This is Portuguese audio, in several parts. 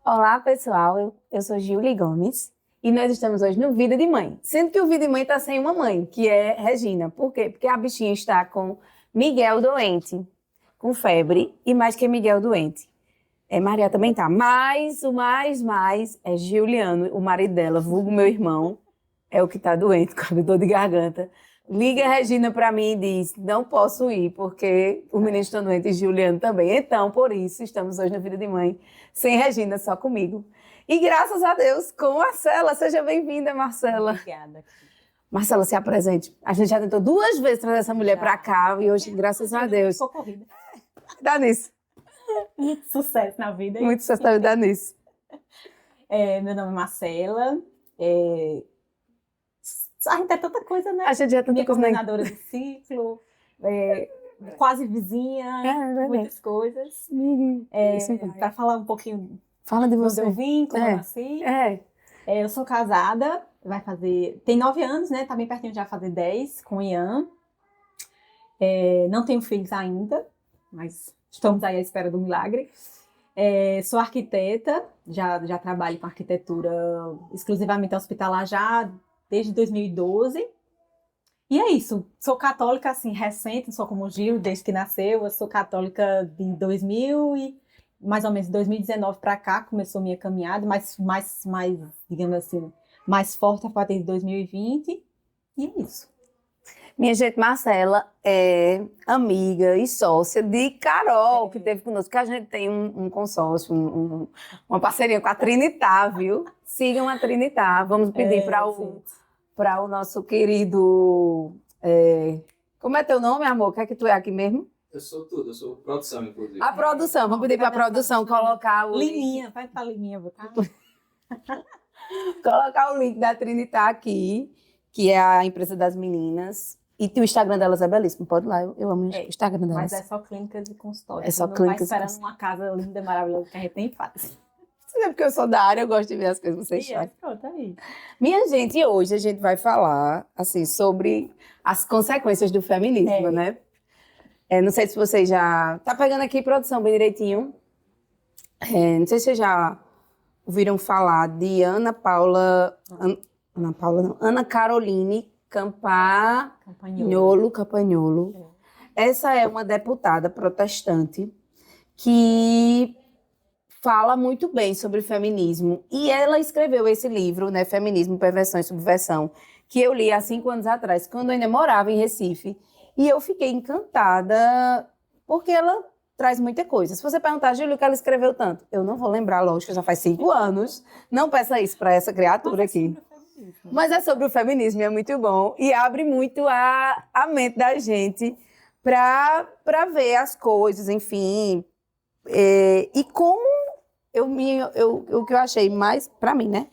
Olá, pessoal. Eu sou Giulia Gomes e nós estamos hoje no Vida de Mãe. Sendo que o Vida de Mãe está sem uma mãe, que é Regina. Por quê? Porque a bichinha está com Miguel doente, com febre, e mais que Miguel doente. Maria também tá. Mas o mais é Giuliano, o marido dela, vulgo meu irmão, é o que tá doente, com dor de garganta. Liga a Regina para mim e diz, não posso ir, porque os meninos estão doentes e Giuliano também. Então, por isso, estamos hoje no Vida de Mãe, sem Regina, só comigo. E graças a Deus, com Marcela. Seja bem-vinda, Marcela. Obrigada. Marcela, se apresente. A gente já tentou 2 vezes trazer essa mulher para cá e hoje, graças a Deus, Ficou corrida. dá nisso. Muito sucesso na vida. Muito sucesso dá nisso. Meu nome é Marcela. A gente é tanta coisa, né? A gente já tem Minha tanta coisa, né? coordenadora do ciclo, quase vizinha, verdade. muitas coisas. Sim. Para falar um pouquinho Fala de de onde você. eu vim, como eu nasci. Eu sou casada, tem 9 anos, né? Tá bem pertinho de já fazer 10 com o Ian. Não tenho filhos ainda, mas estamos aí à espera do milagre. Sou arquiteta, já trabalho com arquitetura exclusivamente hospitalar já desde 2012. E é isso, sou católica assim, recente, não sou como o Gil, desde que nasceu. Eu sou católica de 2000 e mais ou menos 2019 para cá começou minha caminhada, mais, digamos assim, mais forte a partir de 2020. E é isso. Minha gente, Marcela é amiga e sócia de Carol, que teve conosco, que a gente tem um consórcio, uma parceria com a Trinitar, viu? Sigam a Trinitar. Vamos pedir para o nosso querido... como é teu nome, amor? Quer que tu é aqui mesmo? Eu sou tudo, eu sou produção, inclusive. A produção, vamos pedir para a produção colocar o Liminha, vai pra Liminha, vou colocar o link da Trinitar aqui, que é a empresa das meninas. E o Instagram delas é belíssimo, pode ir lá, eu amo o Instagram delas. Mas é só clínicas e consultórios. É só não clínicas vai esperando uma casa linda, maravilhosa que a gente nem faz. Não é porque eu sou da área, eu gosto de ver as coisas que vocês fazem. Pronto, aí. Minha gente, hoje a gente vai falar, assim, sobre as consequências do feminismo, né? Não sei se vocês já... Tá pegando aqui, produção, bem direitinho. Não sei se vocês já ouviram falar de Ana Caroline Campagnolo. Essa é uma deputada protestante que fala muito bem sobre feminismo. E ela escreveu esse livro, né, Feminismo, Perversão e Subversão, que eu li há 5 anos atrás, quando eu ainda morava em Recife. E eu fiquei encantada, porque ela traz muita coisa. Se você perguntar, Júlio, o que ela escreveu tanto? Eu não vou lembrar, lógico, já faz 5 anos. Não peça isso para essa criatura aqui. Mas é sobre o feminismo, é muito bom. E abre muito a mente da gente para ver as coisas, enfim. E como o que eu achei mais, para mim, né?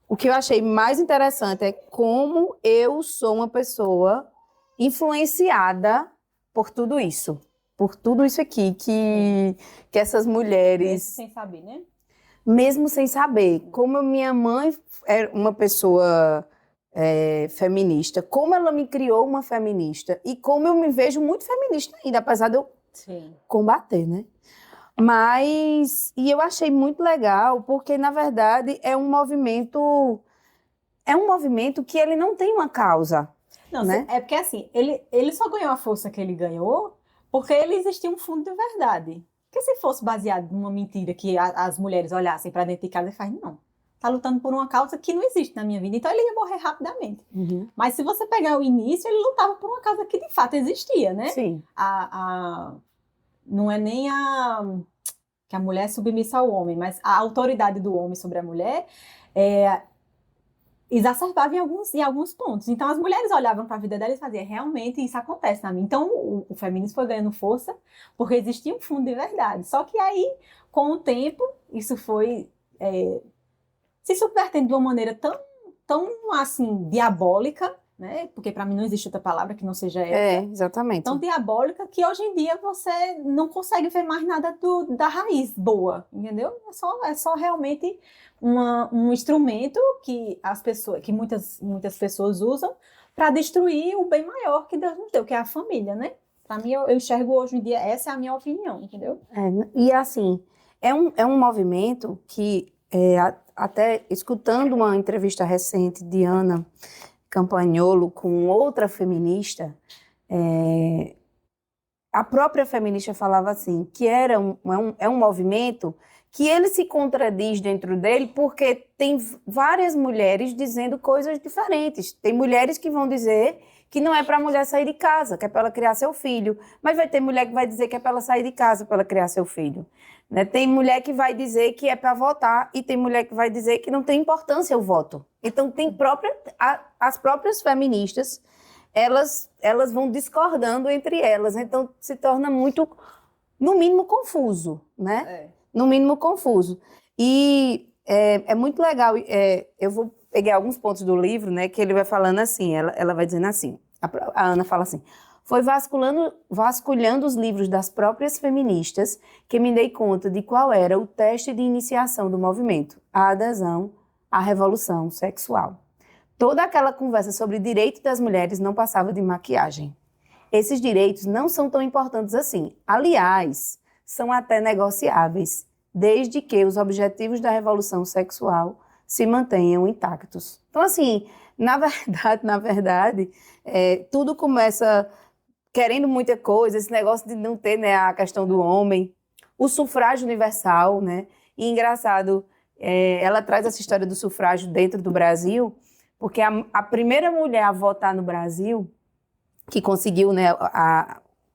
O que eu achei mais interessante é como eu sou uma pessoa influenciada por tudo isso. Por tudo isso aqui que essas mulheres... Mesmo sem saber, né? Mesmo sem saber. Como minha mãe é uma pessoa feminista, como ela me criou uma feminista e como eu me vejo muito feminista ainda, apesar de eu combater, né? Mas, e eu achei muito legal, porque, na verdade, é um movimento que ele não tem uma causa. Não, né? É porque, assim, ele só ganhou a força que ele ganhou porque ele existia um fundo de verdade. Porque se fosse baseado numa mentira que as mulheres olhassem para dentro de casa e falassem, não, tá lutando por uma causa que não existe na minha vida, então ele ia morrer rapidamente. Uhum. Mas se você pegar o início, ele lutava por uma causa que de fato existia, né? Sim. Não é nem que a mulher é submissa ao homem, mas a autoridade do homem sobre a mulher exacerbava em alguns pontos. Então, as mulheres olhavam para a vida delas e faziam, realmente isso acontece na minha. Então, o feminismo foi ganhando força porque existia um fundo de verdade. Só que aí, com o tempo, isso foi se subvertendo de uma maneira tão assim, diabólica, né? Porque para mim não existe outra palavra que não seja essa. Exatamente. Tão diabólica que hoje em dia você não consegue ver mais nada da raiz boa, entendeu? É só realmente um instrumento que muitas pessoas usam para destruir o bem maior que Deus nos deu, que é a família, né? Para mim, eu enxergo hoje em dia, essa é a minha opinião, entendeu? E assim, é um movimento que, até escutando uma entrevista recente de Ana Campagnolo com outra feminista, a própria feminista falava assim, que é um movimento que ele se contradiz dentro dele porque tem várias mulheres dizendo coisas diferentes. Tem mulheres que vão dizer que não é para a mulher sair de casa, que é para ela criar seu filho. Mas vai ter mulher que vai dizer que é para ela sair de casa, para ela criar seu filho. Né? Tem mulher que vai dizer que é para votar e tem mulher que vai dizer que não tem importância o voto. Então, as próprias feministas, elas vão discordando entre elas. Então, se torna muito, no mínimo, confuso, né? No mínimo confuso. E é muito legal, eu vou pegar alguns pontos do livro, né, que ele vai falando assim, ela vai dizendo assim, a Ana fala assim, foi vasculhando os livros das próprias feministas que me dei conta de qual era o teste de iniciação do movimento, a adesão à revolução sexual. Toda aquela conversa sobre direito das mulheres não passava de maquiagem. Esses direitos não são tão importantes assim. Aliás, são até negociáveis, desde que os objetivos da revolução sexual se mantenham intactos. Então, assim, na verdade, tudo começa querendo muita coisa, esse negócio de não ter, né, a questão do homem, o sufrágio universal, né? E engraçado, ela traz essa história do sufrágio dentro do Brasil, porque a primeira mulher a votar no Brasil, que conseguiu, né,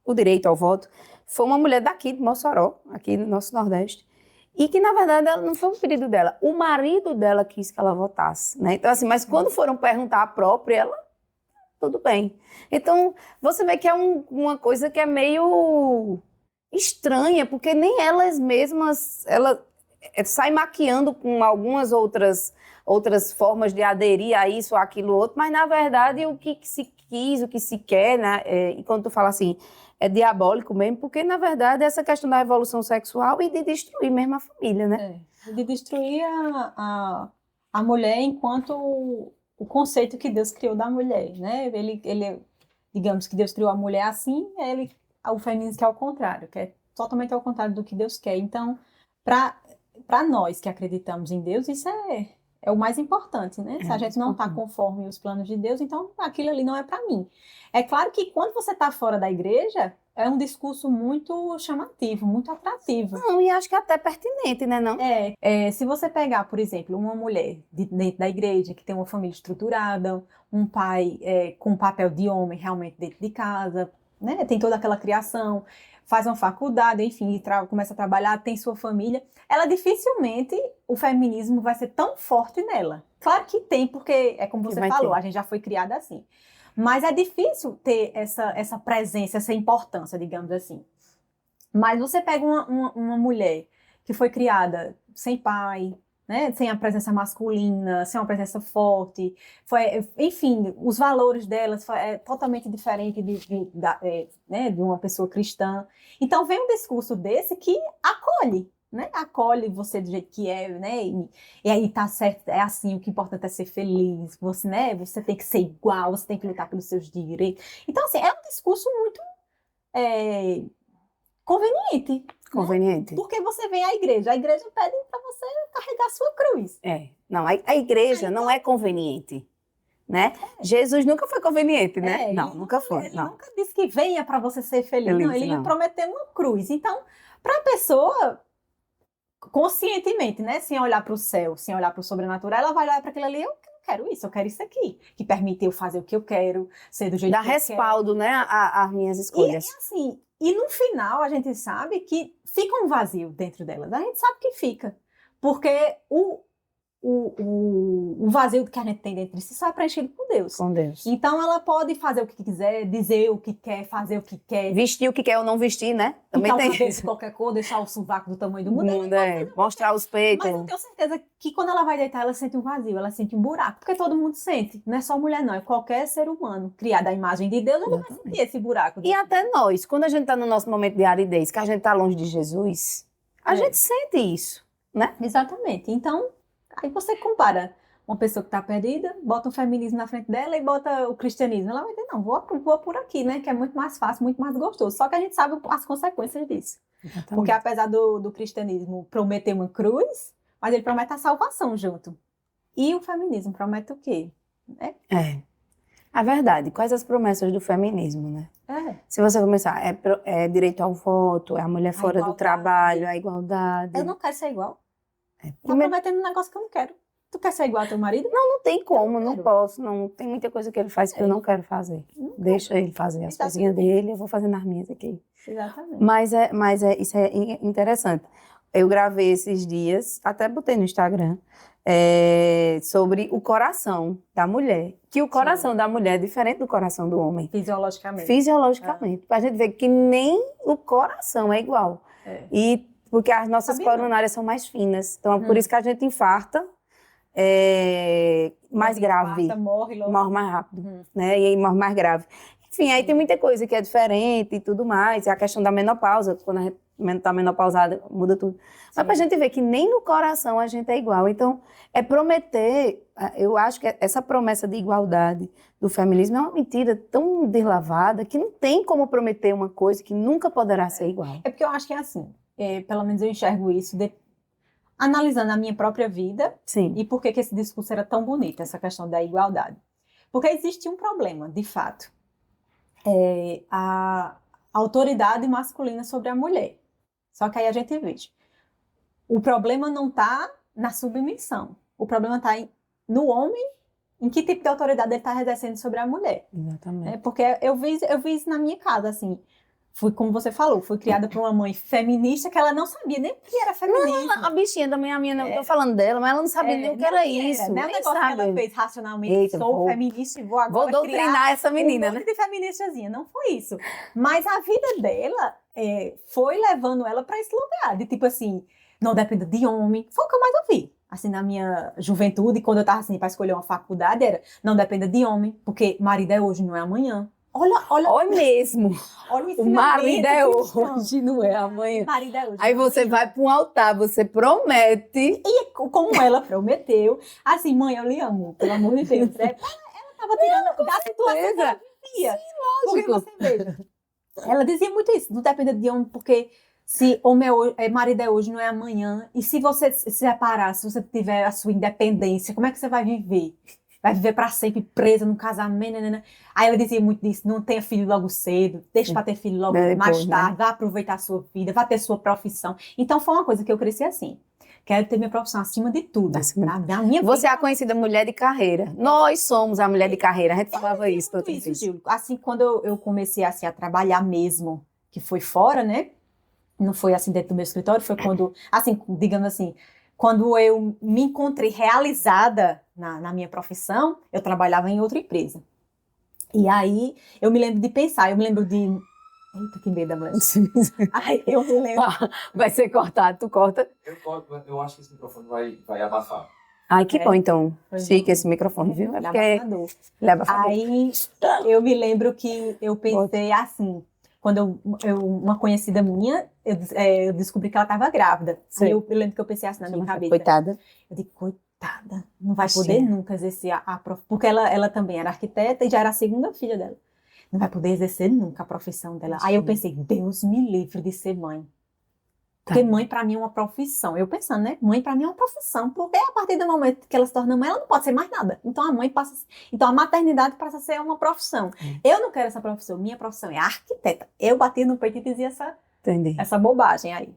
o direito ao voto, foi uma mulher daqui, de Mossoró, aqui no nosso Nordeste, e que, na verdade, ela não foi um pedido dela. O marido dela quis que ela votasse, né? Então, assim, mas quando foram perguntar a própria, ela, tudo bem. Então, você vê que é uma coisa que é meio estranha, porque nem elas mesmas, ela sai maquiando com algumas outras formas de aderir a isso ou aquilo outro, mas, na verdade, o que se quis, o que se quer, né? E quando tu fala assim, é diabólico mesmo, porque, na verdade, essa questão da revolução sexual e de destruir mesmo a família, né? De destruir a mulher enquanto o conceito que Deus criou da mulher, né? Ele, digamos que Deus criou a mulher assim, o feminismo que é ao contrário, que é totalmente ao contrário do que Deus quer. Então, para nós que acreditamos em Deus, isso é o mais importante, né? Se a gente não está conforme os planos de Deus, então aquilo ali não é para mim. É claro que quando você está fora da igreja, é um discurso muito chamativo, muito atrativo. Não, e acho que é até pertinente, né, não? Se você pegar, por exemplo, uma mulher dentro da igreja que tem uma família estruturada, um pai com um papel de homem realmente dentro de casa, né? Tem toda aquela criação, faz uma faculdade, enfim, começa a trabalhar, tem sua família, ela dificilmente, o feminismo vai ser tão forte nela. Claro que tem, porque é como você falou, a gente já foi criada assim. Mas é difícil ter essa presença, essa importância, digamos assim. Mas você pega uma mulher que foi criada sem pai, né, sem a masculina, sem uma presença forte, enfim, os valores delas é totalmente diferente de uma pessoa cristã. Então vem um discurso desse que acolhe, né? Acolhe você do jeito que é, né? E aí tá certo, é assim, o que é importante é ser feliz, você, né? Você tem que ser igual, você tem que lutar pelos seus direitos. Então, assim, é um discurso muito conveniente. Conveniente. Né? Porque você vem à igreja, a igreja pede para você carregar a sua cruz. Não, a igreja não é conveniente. Né? Jesus nunca foi conveniente, né? Não, nunca foi. Ele nunca disse que venha para você ser feliz. Não, ele prometeu uma cruz. Então, para a pessoa, conscientemente, né? Sem olhar para o céu, sem olhar para o sobrenatural, ela vai olhar para aquilo ali, eu não quero isso, eu quero isso aqui. Que permite eu fazer o que eu quero, ser do jeito que eu quero. Dá respaldo, né, às minhas escolhas. E assim, e no final a gente sabe que fica um vazio dentro delas. A gente sabe que fica. Porque o vazio que a gente tem dentro de si só é preenchido por Deus. Com Deus. Então ela pode fazer o que quiser, dizer o que quer, fazer o que quer. Vestir o que quer ou não vestir, né? Também tem isso. Qualquer cor, deixar o sovaco do tamanho do mundo. Mostrar os peitos. Mas eu tenho certeza que quando ela vai deitar, ela sente um vazio, ela sente um buraco. Porque todo mundo sente. Não é só mulher, não. É qualquer ser humano criado à imagem de Deus, ele vai sentir esse buraco. E até nós, quando a gente está no nosso momento de aridez, que a gente está longe de Jesus, a gente sente isso, né? Exatamente. Então, aí você compara uma pessoa que está perdida, bota o feminismo na frente dela e bota o cristianismo. Ela vai dizer, não, vou por aqui, né? Que é muito mais fácil, muito mais gostoso. Só que a gente sabe as consequências disso. Exatamente. Porque apesar do cristianismo prometer uma cruz, mas ele promete a salvação junto. E o feminismo promete o quê? A verdade, quais as promessas do feminismo, né? Se você começar, é direito ao voto, é a mulher fora do igualdade. trabalho, a igualdade. Eu não quero ser igual. Tá Primeiro, prometendo um negócio que eu não quero. Tu quer ser igual ao teu marido? não tem como, não quero. posso, não. Tem muita coisa que ele faz que eu não quero fazer. Deixa ele fazer as coisinhas dele, eu vou fazer nas minhas aqui. Exatamente. Mas isso é interessante. Eu gravei esses dias, até botei no Instagram, sobre o coração da mulher. Que o coração da mulher é diferente do coração do homem. Fisiologicamente. Pra gente ver que nem o coração é igual. E porque as nossas coronárias são mais finas. Então, por isso que a gente infarta mais grave. Morre logo. Morre mais rápido, né? E aí morre mais grave. Enfim, aí tem muita coisa que é diferente e tudo mais. É a questão da menopausa. Quando a gente tá menopausada, muda tudo. Mas pra gente ver que nem no coração a gente é igual. Então, é prometer... Eu acho que essa promessa de igualdade do feminismo é uma mentira tão deslavada que não tem como prometer uma coisa que nunca poderá ser igual. É porque eu acho que é assim. Pelo menos eu enxergo isso analisando a minha própria vida. Sim. E por que esse discurso era tão bonito, essa questão da igualdade. Porque existe um problema, de fato. A autoridade masculina sobre a mulher. Só que aí a gente vê. O problema não está na submissão. O problema está no homem, em que tipo de autoridade ele está exercendo sobre a mulher. Exatamente. Porque eu vi isso na minha casa, assim. Fui, como você falou, fui criada por uma mãe feminista que ela não sabia nem o que era feminismo. Não, a bichinha também, a minha, não tô falando dela, mas ela não sabia nem o que era isso. Não é um nem negócio sabe. que ela fez racionalmente, Eita, sou feminista e vou agora Vou doutrinar essa menina, um monte de feministazinha. Não foi isso. Mas a vida dela foi levando ela para esse lugar, de tipo assim, não dependa de homem. Foi o que eu mais ouvi. Assim, na minha juventude, quando eu tava assim, para escolher uma faculdade, era não dependa de homem, porque marido é hoje, não é amanhã. Olha mesmo. Olha o marido é cristão. hoje, não é amanhã. Marido é hoje. Aí você vai para um altar, você promete. E como ela prometeu, assim, mãe, eu lhe amo, pelo amor de Deus. Ela estava tirando da situação que ela vivia. Porque você veja, ela dizia muito isso, não depende de homem, porque se homem marido é hoje, não é amanhã. E se você se separar, se você tiver a sua independência, como é que você vai viver? Vai viver para sempre presa num casamento, né? Aí ela dizia muito disso, não tenha filho logo cedo, deixa para ter filho logo mais tarde, vá aproveitar a sua vida, vá ter sua profissão. Então foi uma coisa que eu cresci assim. Quero ter minha profissão acima de tudo. Na minha Você vida, é a conhecida mulher de carreira. Nós somos a mulher de carreira. A gente falava isso. Gil. Assim, quando eu comecei assim, a trabalhar mesmo, que foi fora, né? Não foi assim dentro do meu escritório, foi quando, assim, digamos assim, quando eu me encontrei realizada na minha profissão, eu trabalhava em outra empresa. E aí, eu me lembro de pensar, eu me lembro de... Eita, que medo, mulher. Aí eu me lembro... Vai ser cortado, tu corta. Eu acho que esse microfone vai abafar. Ai, que bom, então. Chique esse microfone, viu? Ele é abafador. Aí, eu me lembro que eu pensei assim... Quando uma conhecida minha, eu descobri que ela estava grávida. Sim. Aí eu lembro que eu pensei assim na minha cabeça. Coitada. Eu digo, coitada, não vai poder nunca exercer a profissão. Porque ela também era arquiteta e já era a segunda filha dela. Não vai poder exercer nunca a profissão dela. Aí eu pensei, Deus me livre de ser mãe. Porque mãe pra mim é uma profissão. Eu pensando, né? Mãe pra mim é uma profissão. Porque a partir do momento que ela se torna mãe, ela não pode ser mais nada. Então a mãe passa... Então a maternidade passa a ser uma profissão. Eu não quero essa profissão. Minha profissão é arquiteta. Eu batia no peito e dizia essa bobagem aí.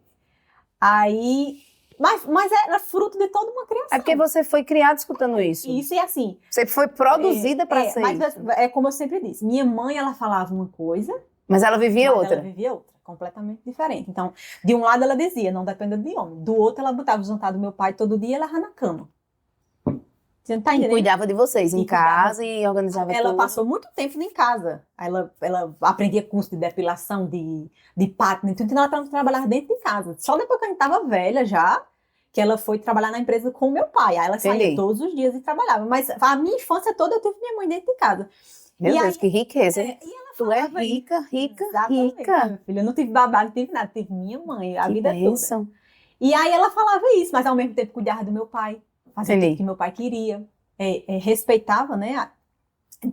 Mas era fruto de toda uma criação. É porque você foi criada escutando isso. Isso, e assim... Você foi produzida para ser mas isso. É como eu sempre disse. Minha mãe, ela falava uma coisa... Mas ela vivia outra. Ela vivia outra. Completamente diferente. Então, de um lado ela dizia, não dependa de homem. Do outro, ela botava o jantar do meu pai todo dia e ela ia na cama. Você não tá entendendo? E cuidava de vocês em casa e organizava tudo. Ela passou muito tempo em casa. Ela aprendia curso de depilação, de patina. Então, ela trabalhava dentro de casa. Só depois que a gente tava velha já, que ela foi trabalhar na empresa com o meu pai. Aí ela saía todos os dias e trabalhava. Mas a minha infância toda eu tive minha mãe dentro de casa. Meu Deus, que riqueza. E ela Tu é falava rica, rica, exatamente, rica. minha filha. Eu não tive babado, não tive nada. Tive minha mãe a vida bênção. toda. E aí ela falava isso, mas ao mesmo tempo cuidava do meu pai. Fazia tudo que meu pai queria. respeitava, né?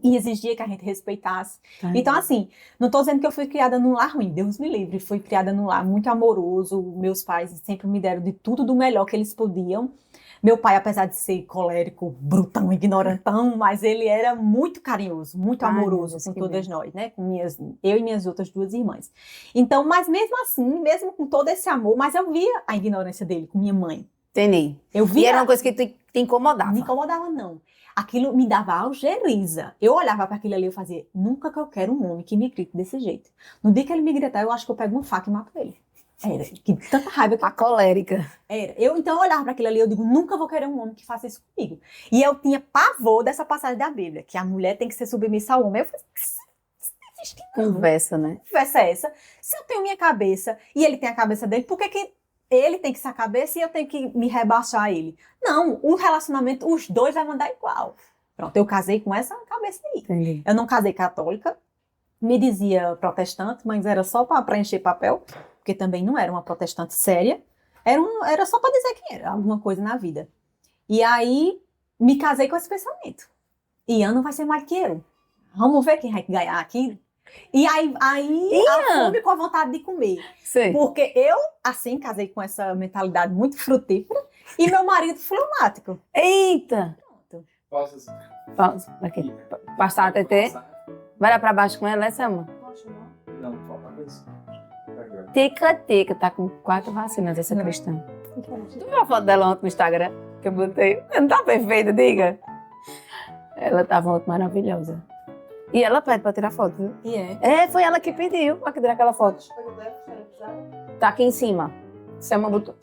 E exigia que a gente respeitasse. Então, assim, não estou dizendo que eu fui criada num lar ruim, Deus me livre, fui criada num lar muito amoroso, meus pais sempre me deram de tudo do melhor que eles podiam. Meu pai, apesar de ser colérico, brutão, ignorantão, mas ele era muito carinhoso, muito amoroso com todas nós, né? Com eu e minhas outras 2 irmãs. Então, mas mesmo assim, mesmo com todo esse amor, mas eu via a ignorância dele com minha mãe. Entendi. Eu via, e era uma coisa que te incomodava. Não me incomodava, não. Aquilo me dava algeriza. Eu olhava para aquilo ali e fazia, nunca que eu quero um homem que me grite desse jeito. No dia que ele me gritar, eu acho que eu pego uma faca e mato ele. Era, que tanta raiva que a colérica. Era. Então eu olhava para aquilo ali e eu digo, nunca vou querer um homem que faça isso comigo. E eu tinha pavor dessa passagem da Bíblia, que a mulher tem que ser submissa ao homem. Eu falei, conversa, né? Conversa é essa? Se eu tenho minha cabeça e ele tem a cabeça dele, por que ele tem que ser a cabeça e eu tenho que me rebaixar a ele? Não, o relacionamento, os dois vai mandar igual. Pronto, eu casei com essa cabeça aí. Entendi. Eu não casei católica, me dizia protestante, mas era só para preencher papel, porque também não era uma protestante séria, era só para dizer que era alguma coisa na vida. E aí, me casei com esse pensamento. Ian não vai ser mais que eu. Vamos ver quem vai ganhar aqui. E aí a fome com a vontade de comer. Sim. Porque eu, assim, casei com essa mentalidade muito frutífera e meu marido fleumático. Eita! Pronto. Posso? Pausa. Aqui. Passar a TT. Vai lá pra baixo com ela, essa mão. Não, falta isso. Tica-tica. Tá com 4 vacinas essa cristã. Tu viu a foto dela ontem no Instagram? Que eu botei. Não tá perfeita, diga. Ela tava ontem maravilhosa. E ela pede pra tirar foto, viu? E é. Foi ela que pediu pra tirar aquela foto. Tá aqui em cima.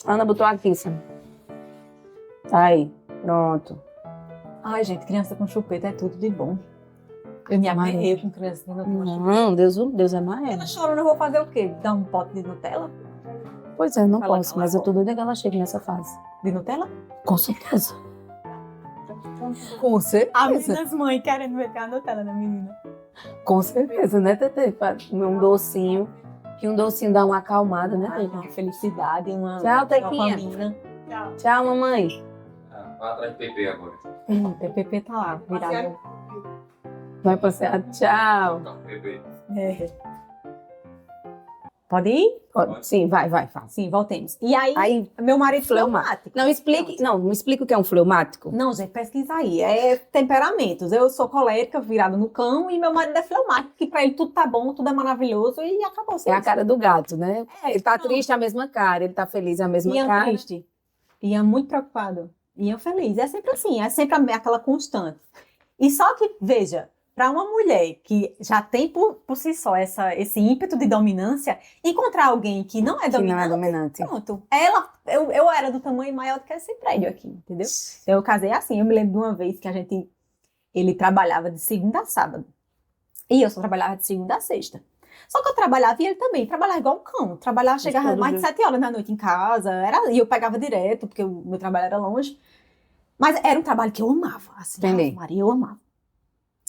Ana botou aqui em cima. Tá aí. Pronto. Ai, gente, criança com chupeta é tudo de bom. Eu me aperrei com criança que não tem uma chupeta. Não, Deus é mais. Ela chorando, eu vou fazer o quê? Dar um pote de Nutella? Pois é, não Ela posso, cala mas a eu tô doida que ela chegue nessa fase. De Nutella? Com certeza. Com A certeza. menina das mães querendo meter a Nutella na menina. Com certeza, né, Tetê? Pra comer um docinho. Que um docinho dá uma acalmada, né, Ai, Tetê? uma felicidade, uma Tchau, Tequinha. dopamina. Tchau, mamãe. Vai atrás do PP agora. PPP tá lá, virado. Vai passear. Tchau. Não, PP. Pode ir? Sim, vai, fala. Sim, voltemos. E aí, Aí, meu marido fleumático. fleumático. Me explique o que é um fleumático. Não, gente, pesquisa aí. É temperamentos. Eu sou colérica, virada no cão, e meu marido é fleumático, que pra ele tudo tá bom, tudo é maravilhoso, e acabou. É a cara do gato, né? Ele tá não. triste, é a mesma cara. Ele tá feliz, é a mesma Ian cara. triste. Ian muito preocupado. Ian feliz. É sempre assim, é sempre aquela constante. E só que, veja, para uma mulher que já tem por si só esse ímpeto de dominância, encontrar alguém que não é Que não é dominante, dominante. pronto. Eu era do tamanho maior do que esse prédio aqui, entendeu? Então eu casei assim. Eu me lembro de uma vez que ele trabalhava de segunda a sábado. E eu só trabalhava de segunda a sexta. Só que eu trabalhava e ele também, trabalhava igual um cão. Trabalhava, chegava mais de 7 horas da noite em casa, e eu pegava direto, porque o meu trabalho era longe. Mas era um trabalho que eu amava, assim, Entendi. Maria, eu amava.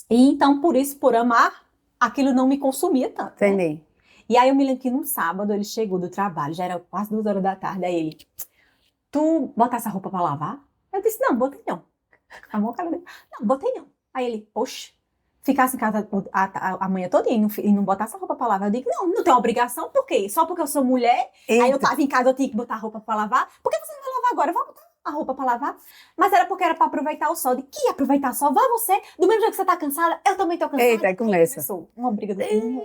E então, por isso, por amar, aquilo não me consumia tanto. Né? Entendi. E aí eu me lembro que num sábado ele chegou do trabalho, já era quase 2 horas da tarde, aí ele, tu botar essa roupa pra lavar? Eu disse, não, botei não. A mão cara dele, não, botei não. Aí ele, oxe, ficasse em casa a manhã toda e não botar essa roupa pra lavar. Eu digo, não tenho obrigação, por quê? Só porque eu sou mulher, aí eu tava em casa, eu tinha que botar a roupa pra lavar. Por que você não vai lavar agora? Eu vou botar a roupa pra lavar. Mas era porque era pra aproveitar o sol. De que aproveitar o sol? Vai você, do mesmo jeito que você tá cansada, eu também tô cansada. Eita, aí começa. Começou uma briga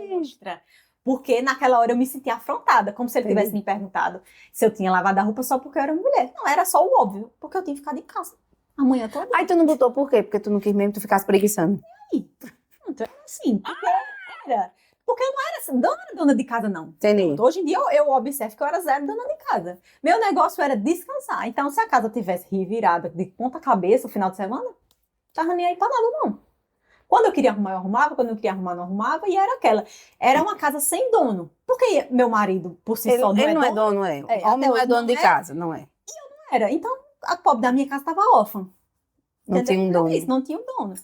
monstra. Porque naquela hora eu me senti afrontada, como se ele tivesse me perguntado se eu tinha lavado a roupa só porque eu era mulher. Não, era só o óbvio, porque eu tinha ficado em casa amanhã toda. Aí tu não botou por quê? Porque tu não quis mesmo, tu ficasse preguiçando. Pronto, era assim, porque eu não era dona de casa, não. Entendi. Hoje em dia eu observo que eu era zero dona de casa. Meu negócio era descansar. Então, se a casa tivesse revirada de ponta cabeça o final de semana, não tava nem aí pra nada, não. Quando eu queria arrumar, eu arrumava. Quando eu queria arrumar, não arrumava. E era aquela. Era uma casa sem dono. Porque meu marido, por si só, Ele não é dono, é. O homem não é dono de casa, não é. Era. Então, a pobre da minha casa estava órfã. Não tinha um dono. Isso, não tinha um dono.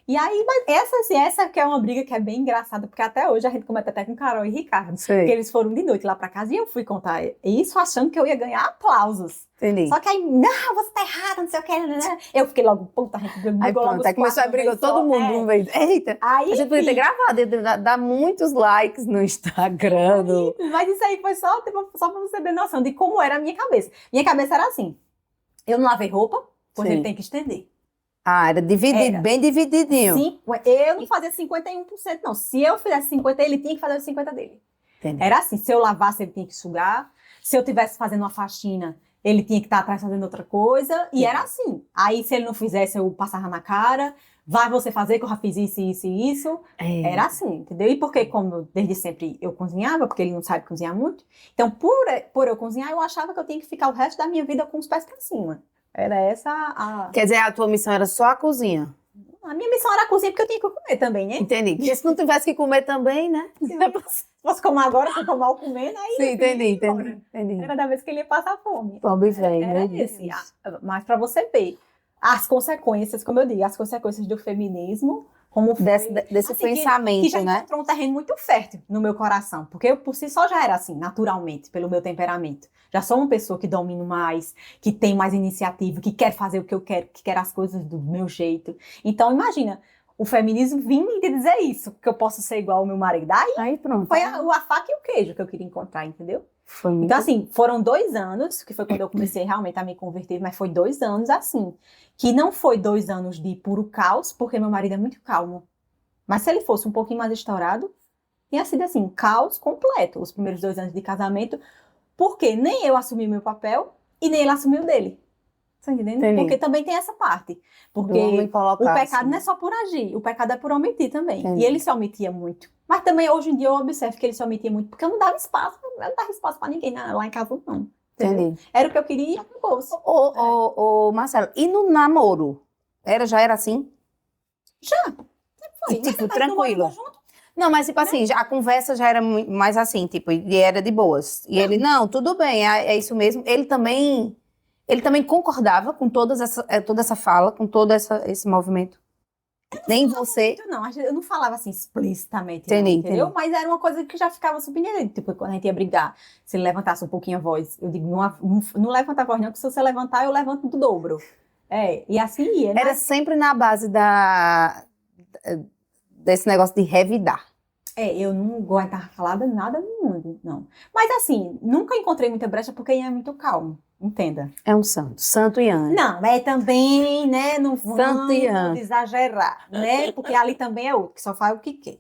E aí, mas essa que é uma briga que é bem engraçada, porque até hoje a gente comenta até com Carol e Ricardo, Sei. que eles foram de noite lá pra casa e eu fui contar isso achando que eu ia ganhar aplausos. Entendi. Só que aí, não, você tá errada, não sei o que, né? Eu fiquei logo, puta, a gente brigou Aí logo pronto, os aí começou a quatro de brigar uma vez todo só. mundo de uma vez. Eita, Aí, a gente podia ter enfim, gravado, ia dar muitos likes no Instagram. mas isso aí foi só, tipo, só pra você ter noção de como era a minha cabeça. Minha cabeça era assim, eu não lavei roupa, pois Sim. ele tem que estender. Ah, era dividido, Era. bem divididinho. Eu não fazia 51%, não. Se eu fizesse 50%, ele tinha que fazer os 50% dele. Entendi. Era assim, se eu lavasse, ele tinha que sugar. Se eu estivesse fazendo uma faxina, ele tinha que estar atrás fazendo outra coisa. E era assim. Aí, se ele não fizesse, eu passava na cara. Vai você fazer, que eu já fiz isso, isso e isso. É. Era assim, entendeu? E porque, como desde sempre eu cozinhava, porque ele não sabe cozinhar muito. Então, por eu cozinhar, eu achava que eu tinha que ficar o resto da minha vida com os pés pra cima. Era essa a... Quer dizer, a tua missão era só a cozinha. A minha missão era cozinhar, porque eu tinha que comer também, né? Entendi. Porque se não tivesse que comer também, né? Se fosse como agora, se eu tô mal comendo, aí... Sim, entendi. Era da vez que ele ia passar fome. Pobre velho, Era meu esse. Deus. Mas para você ver as consequências, como eu digo, as consequências do feminismo, como foi... Desse assim, pensamento, que já né? encontrou um terreno muito fértil no meu coração. Porque eu, por si só, já era assim, naturalmente, pelo meu temperamento. Já sou uma pessoa que domino mais, que tem mais iniciativa, que quer fazer o que eu quero, que quer as coisas do meu jeito. Então, imagina, o feminismo vinha me dizer isso, que eu posso ser igual ao meu marido. Aí Pronto. foi a faca e o queijo que eu queria encontrar, entendeu? Foi muito... Então, assim, foram 2 anos, que foi quando eu comecei realmente a me converter, mas foi 2 anos assim, que não foi 2 anos de puro caos, porque meu marido é muito calmo. Mas se ele fosse um pouquinho mais estourado, tinha sido assim, caos completo, os primeiros 2 anos de casamento, porque nem eu assumi o meu papel e nem ele assumiu o dele. Tá entendendo? Entendi. Porque também tem essa parte. Porque Do homem colocar, o pecado assim. não é só por agir, o pecado é por omitir também. Entendi. E ele se omitia muito. Mas também, hoje em dia, eu observo que ele se omitia muito, porque eu não dava espaço, eu não dava espaço pra ninguém lá em casa, não. Entendeu? Entendi. Era o que eu queria e acabou. Ô, Marcelo, e no namoro? Já era assim? Foi. Tipo, Mas tranquilo. namoramos junto. Não, mas tipo assim, a conversa já era mais assim, tipo, e era de boas. E ele, não, tudo bem, é isso mesmo. Ele também concordava com toda essa fala, com todo esse movimento. Nem você. Muito não, eu não falava assim explicitamente, Entendi, não, entendeu? entendi. Mas era uma coisa que já ficava subentendido. Tipo, quando a gente ia brigar, se ele levantasse um pouquinho a voz, eu digo, não levanta a voz não, que se você levantar, eu levanto do dobro. E assim ia, né? Era sempre na base desse negócio de revidar. Eu não aguentava falar nada no mundo, não. Mas assim, nunca encontrei muita brecha porque ele é muito calmo, entenda. É um santo e anjo. Não, também, né, não Santo e anjo. vamos exagerar, né, porque ali também é outro, que só faz o que quer.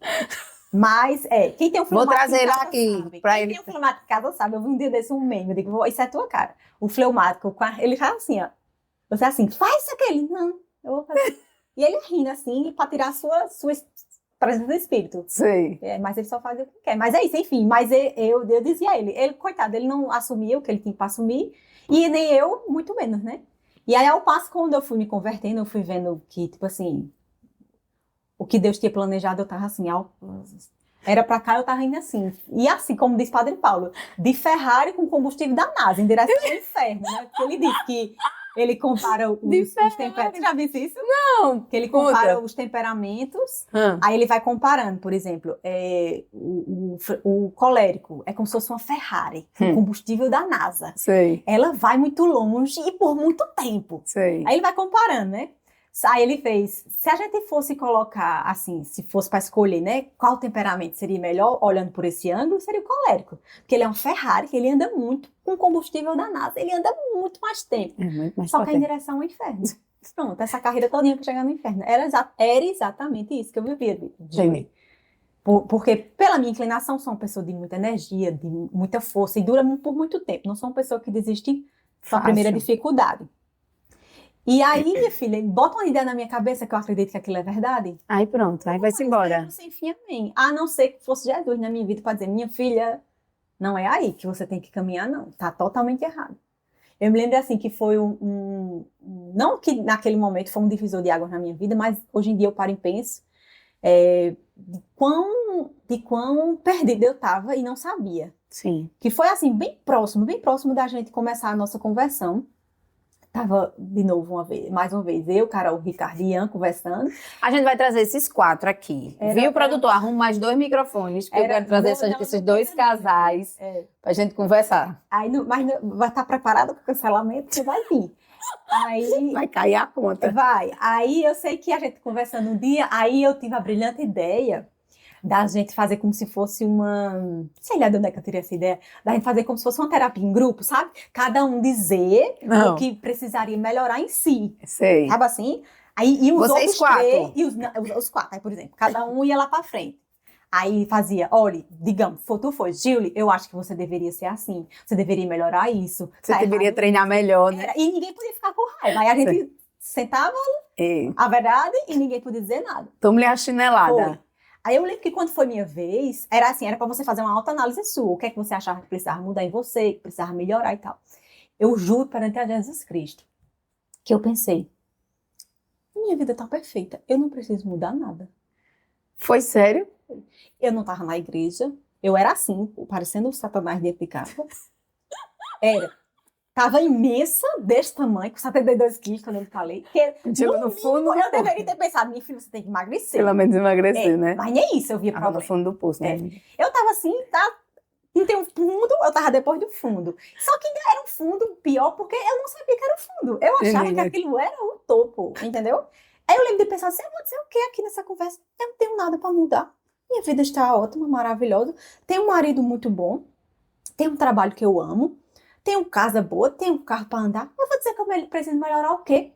Mas, quem tem um Vou fleumático trazer em ele casa aqui sabe. pra Quem ele. tem um fleumático em casa sabe, eu vi um dia desse um meme, eu digo, isso é tua cara. O fleumático, ele faz assim, ó, você assim, faz isso aquele, não, eu vou fazer. E ele rindo assim, pra tirar a sua presença do espírito. Sei. Mas ele só faz o que quer. Mas é isso, enfim. Mas eu dizia a ele, coitado, ele não assumia o que ele tinha para assumir, e nem eu, muito menos, né? E aí, ao passo, quando eu fui me convertendo, eu fui vendo que, tipo assim, o que Deus tinha planejado, eu tava assim, era pra cá, eu tava indo assim. E assim, como diz Padre Paulo, de Ferrari com combustível da NASA, em direção ao inferno, né? Porque ele diz que ele compara os temperamentos. Já disse isso? Não. Que ele compara os temperamentos, aí ele vai comparando, por exemplo, o colérico é como se fosse uma Ferrari, com combustível da NASA. Sei. Ela vai muito longe e por muito tempo. Sei. Aí ele vai comparando, né? Aí ele fez, se a gente fosse colocar, assim, se fosse para escolher, né, qual temperamento seria melhor, olhando por esse ângulo, seria o colérico. Porque ele é um Ferrari, que ele anda muito com combustível da NASA, ele anda muito mais tempo. É muito mais Só que é em potente. direção ao inferno. Pronto, essa carreira todinha para chegar no inferno. Era exatamente isso que eu vivia. Entendi. Porque, pela minha inclinação, sou uma pessoa de muita energia, de muita força, e dura por muito tempo. Não sou uma pessoa que desiste na primeira dificuldade. E aí, minha filha, bota uma ideia na minha cabeça que eu acredito que aquilo é verdade. Aí pronto, aí vai-se embora. Sem fim, amém. A não ser que fosse Jesus na minha vida para dizer, minha filha, não é aí que você tem que caminhar, não. Tá totalmente errado. Eu me lembro assim que foi não que naquele momento foi um divisor de águas na minha vida, mas hoje em dia eu paro e penso de quão perdida eu estava e não sabia. Sim. Que foi assim, bem próximo da gente começar a nossa conversão. Tava de novo mais uma vez, eu, Carol, Ricardo e Ian conversando. A gente vai trazer esses 4 aqui. Viu, produtor? Arruma mais 2 microfones, porque eu quero trazer esses 2 casais pra gente conversar. Aí, mas vai estar preparado para o cancelamento, que vai vir. Aí, vai cair a conta. Vai. Aí eu sei que a gente conversando um dia, aí eu tive a brilhante ideia da gente fazer como se fosse uma... Sei lá de onde é que eu teria essa ideia. Da gente fazer como se fosse uma terapia em grupo, sabe? Cada um dizer o que precisaria melhorar em si. Sei. Sabe assim? Aí, e os Vocês outros 4? 3, e os 4, aí, por exemplo, cada um ia lá pra frente. Aí fazia, olha, digamos, tu foi, Gilly, eu acho que você deveria ser assim, você deveria melhorar isso. Você deveria treinar melhor, né? E ninguém podia ficar com raiva. Aí a gente sentava, a verdade, e ninguém podia dizer nada. Toma-lhe a chinelada. Foi. Aí eu lembro que quando foi minha vez, era assim, era pra você fazer uma autoanálise sua. O que é que você achava que precisava mudar em você, que precisava melhorar e tal. Eu juro perante a Jesus Cristo que eu pensei, minha vida tá perfeita, eu não preciso mudar nada. Foi sério? Eu não tava na igreja, eu era assim, parecendo o Satanás dentro de casa. Era. Tava imensa, desse tamanho, com 72 quilos, quando eu falei. Chegou no fundo. Eu deveria ter pensado, minha filha, você tem que emagrecer. Pelo menos emagrecer, né? Mas nem isso, eu via Tava no problema. fundo do poço, né? Eu tava assim, não tem um fundo, eu tava depois do fundo. Só que ainda era um fundo pior, porque eu não sabia que era o fundo. Eu achava que aquilo era o topo, entendeu? Aí eu lembro de pensar assim, eu vou dizer o que aqui nessa conversa? Eu não tenho nada pra mudar. Minha vida está ótima, maravilhosa. Tenho um marido muito bom. Tenho um trabalho que eu amo. Tenho casa boa, tenho um carro para andar. Eu vou dizer que eu preciso melhorar o quê?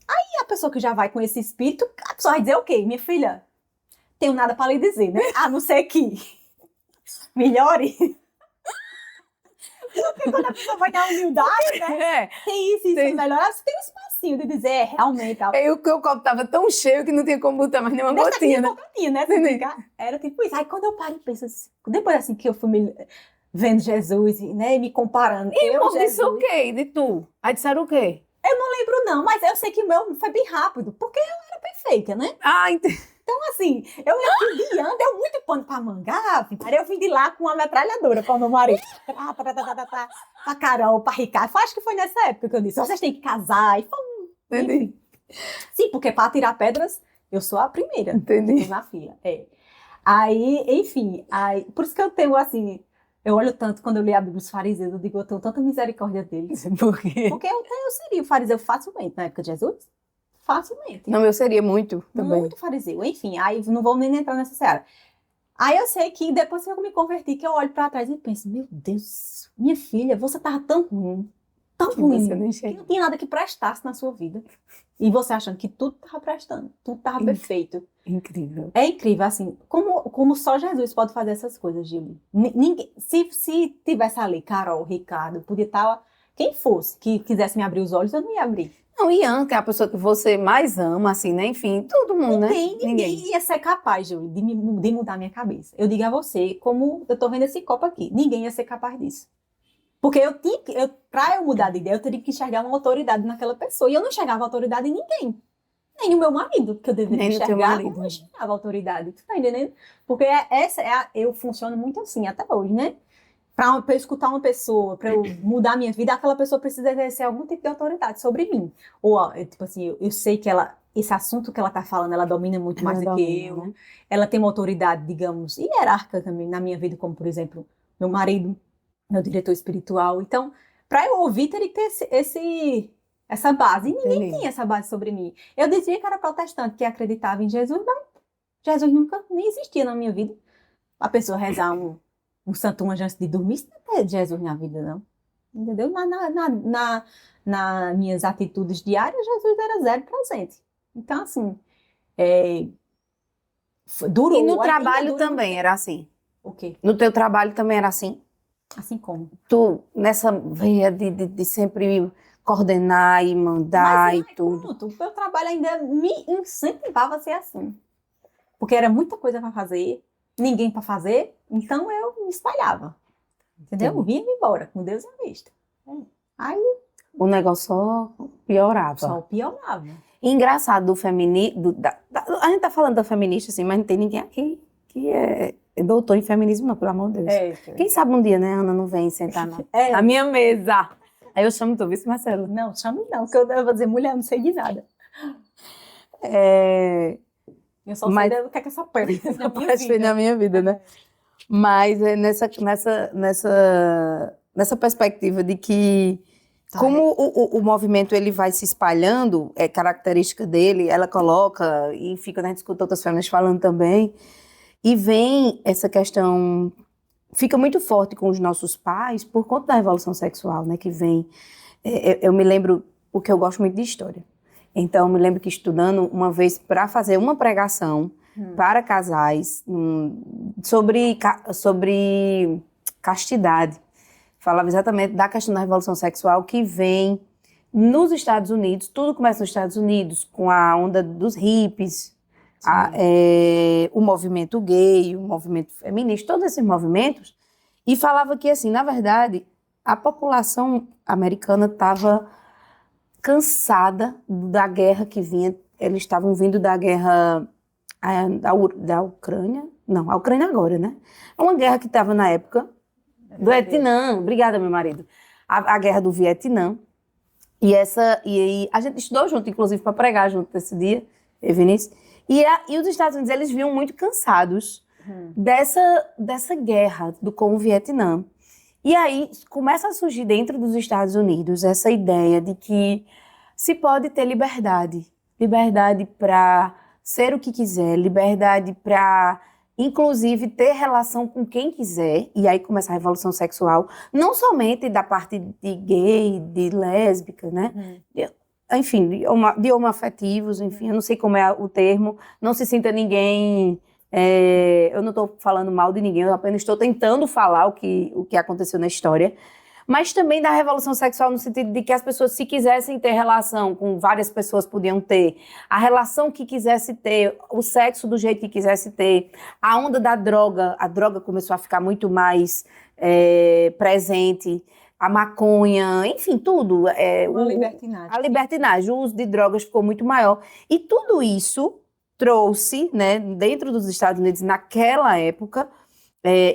Aí a pessoa que já vai com esse espírito, a pessoa vai dizer o quê? Minha filha, tenho nada para lhe dizer, né? A não ser que melhore. Porque quando a pessoa vai dar humildade, né? Tem isso, melhorar. Você tem um espacinho de dizer, realmente. É o que o copo tava tão cheio que não tinha como botar mais nenhuma gotinha, né? Era tipo isso. Aí quando eu paro e penso assim, depois assim que eu fui vendo Jesus, né, e me comparando. E o disse o quê? De tu? Aí disseram o quê? Eu não lembro não, mas eu sei que o meu foi bem rápido, porque eu era perfeita, né? Ah, entendi. Então, assim, eu ia deu muito pano pra mangá, aí eu vim de lá com uma metralhadora para o meu marido. Pra Carol, pra Ricardo. Acho que foi nessa época que eu disse, vocês têm que casar. E foi Entendi. Sim, porque para tirar pedras, eu sou a primeira. Entendi. Na fila, Aí, enfim, por isso que eu tenho, assim... Eu olho tanto, quando eu leio a Bíblia dos fariseus, eu digo, eu tenho tanta misericórdia deles. Por quê? Porque eu seria o fariseu facilmente, na época de Jesus. Facilmente. Não, eu seria muito também. Muito fariseu. Enfim, aí não vou nem entrar nessa seara. Aí eu sei que depois que eu me converti, que eu olho pra trás e penso, meu Deus, minha filha, você tava tão ruim, que não tinha nada que prestasse na sua vida. E você achando que tudo tava prestando, tudo tava perfeito. Incrível. É incrível, assim, como só Jesus pode fazer essas coisas, Gilly. Ninguém, se tivesse ali, Carol, Ricardo, podia estar, quem fosse, que quisesse me abrir os olhos, eu não ia abrir. Não, Ian, que é a pessoa que você mais ama, assim, né? Enfim, todo mundo, né? Ninguém ia ser capaz, Júlio, de mudar a minha cabeça. Eu digo a você, como eu tô vendo esse copo aqui, ninguém ia ser capaz disso. Porque pra eu mudar de ideia, eu teria que enxergar uma autoridade naquela pessoa. E eu não enxergava autoridade em ninguém. Nem o meu marido, que eu deveria enxergar, eu não enxergava autoridade. Tu tá entendendo? Porque eu funciono muito assim, até hoje, né? Pra eu escutar uma pessoa, pra eu mudar a minha vida, aquela pessoa precisa exercer algum tipo de autoridade sobre mim. Ou, tipo assim, eu sei que esse assunto que ela tá falando, ela domina muito mais do que eu. Né? Ela tem uma autoridade, digamos, hierárquica também na minha vida, como, por exemplo, meu marido, meu diretor espiritual. Então, pra eu ouvir, teria que ter essa base. E ninguém tinha essa base sobre mim. Eu dizia que era protestante, que acreditava em Jesus, mas Jesus nunca nem existia na minha vida. A pessoa rezar um santo anjo antes de dormir, isso não é Jesus na vida, não. Entendeu? Nas minhas atitudes diárias, Jesus era zero presente. Então, assim, durou. E no trabalho também era assim? O quê? No teu trabalho também era assim? Assim como? Tu, nessa veia de sempre coordenar e mandar e tudo. Pronto, o meu trabalho ainda me incentivava a ser assim. Porque era muita coisa para fazer, ninguém para fazer, então eu me espalhava. Entendeu? Eu vinha embora, com Deus à vista. Aí o negócio só piorava. Só piorava. E engraçado do feminismo. A gente tá falando da feminista, assim, mas não tem ninguém aqui que é doutor em feminismo, não, pelo amor de Deus. Quem sabe um dia, né, Ana não vem sentar na minha mesa. Aí eu chamo tu, vice Marcelo. Não, chame não, porque eu vou dizer mulher, não sei de nada. Eu só Mas- sei do que é que essa pele na minha Mas foi vida. na minha vida, né? Mas é nessa perspectiva de que Tá. como o movimento ele vai se espalhando, é característica dele, ela coloca, e fica, né, escuta outras feministas falando também, e vem essa questão, fica muito forte com os nossos pais por conta da revolução sexual, né, que vem, eu me lembro, porque eu gosto muito de história, então eu me lembro que estudando uma vez para fazer uma pregação para casais sobre castidade, falava exatamente da questão da revolução sexual que vem nos Estados Unidos, tudo começa nos Estados Unidos, com a onda dos hippies, o movimento gay, o movimento feminista, todos esses movimentos, e falava que, assim, na verdade, a população americana estava cansada da guerra que vinha, eles estavam vindo da guerra da Ucrânia, não, a Ucrânia agora, né? É uma guerra que estava na época do Vietnã, obrigada, meu marido, a guerra do Vietnã, e aí a gente estudou junto, inclusive, para pregar junto nesse dia, eu e Vinícius, e os Estados Unidos, eles vinham muito cansados dessa guerra com o Vietnã. E aí começa a surgir dentro dos Estados Unidos essa ideia de que se pode ter liberdade para ser o que quiser, liberdade para, inclusive, ter relação com quem quiser, e aí começa a revolução sexual, não somente da parte de gay, de lésbica, né? Enfim, de homoafetivos, enfim, eu não sei como é o termo, não se sinta ninguém, eu não estou falando mal de ninguém, eu apenas estou tentando falar o que aconteceu na história, mas também da revolução sexual no sentido de que as pessoas, se quisessem ter relação com várias pessoas, podiam ter, a relação que quisesse ter, o sexo do jeito que quisesse ter, a onda da droga, a droga começou a ficar muito mais presente, a maconha, enfim, tudo. Libertinagem. A libertinagem, o uso de drogas ficou muito maior. E tudo isso trouxe, né, dentro dos Estados Unidos, naquela época,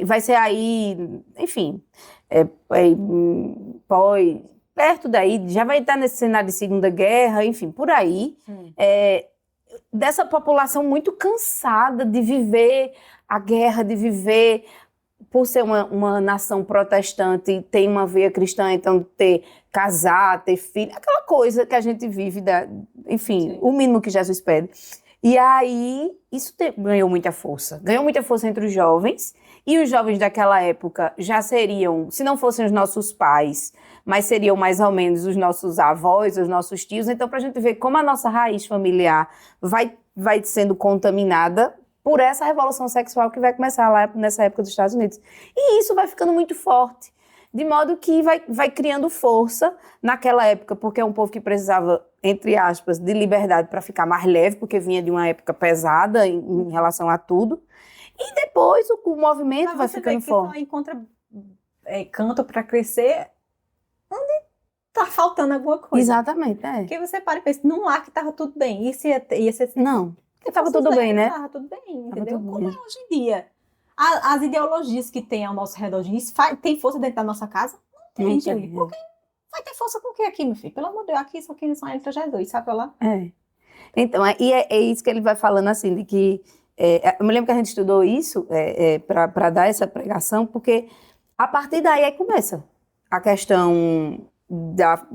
vai ser aí, enfim, perto daí, já vai estar nesse cenário de Segunda Guerra, enfim, por aí, dessa população muito cansada de viver a guerra, de viver, por ser uma nação protestante, tem uma veia cristã, então casar, ter filho, aquela coisa que a gente vive, enfim, o mínimo que Jesus pede. E aí, isso ganhou muita força entre os jovens, e os jovens daquela época já seriam, se não fossem os nossos pais, mas seriam mais ou menos os nossos avós, os nossos tios. Então, para a gente ver como a nossa raiz familiar vai sendo contaminada por essa revolução sexual que vai começar lá nessa época dos Estados Unidos. E isso vai ficando muito forte, de modo que vai criando força naquela época, porque é um povo que precisava, entre aspas, de liberdade para ficar mais leve, porque vinha de uma época pesada em relação a tudo. E depois o movimento vai ficando forte. Só encontra canto para crescer onde tá faltando alguma coisa. Exatamente, Porque você para e pensa, num lar que tava tudo bem, ia ser não, porque tava tudo bem, né? Tava tudo bem, entendeu? tudo Como bem. é hoje em dia? As ideologias que tem ao nosso redor, isso tem força dentro da nossa casa? Não tem, gente. Por que vai ter força com o que aqui, meu filho? Pelo amor de Deus, aqui só quem não são entre Jesus, sabe pra lá? Então, é isso que ele vai falando, assim, de que... eu me lembro que a gente estudou isso para dar essa pregação, porque a partir daí aí começa a questão da...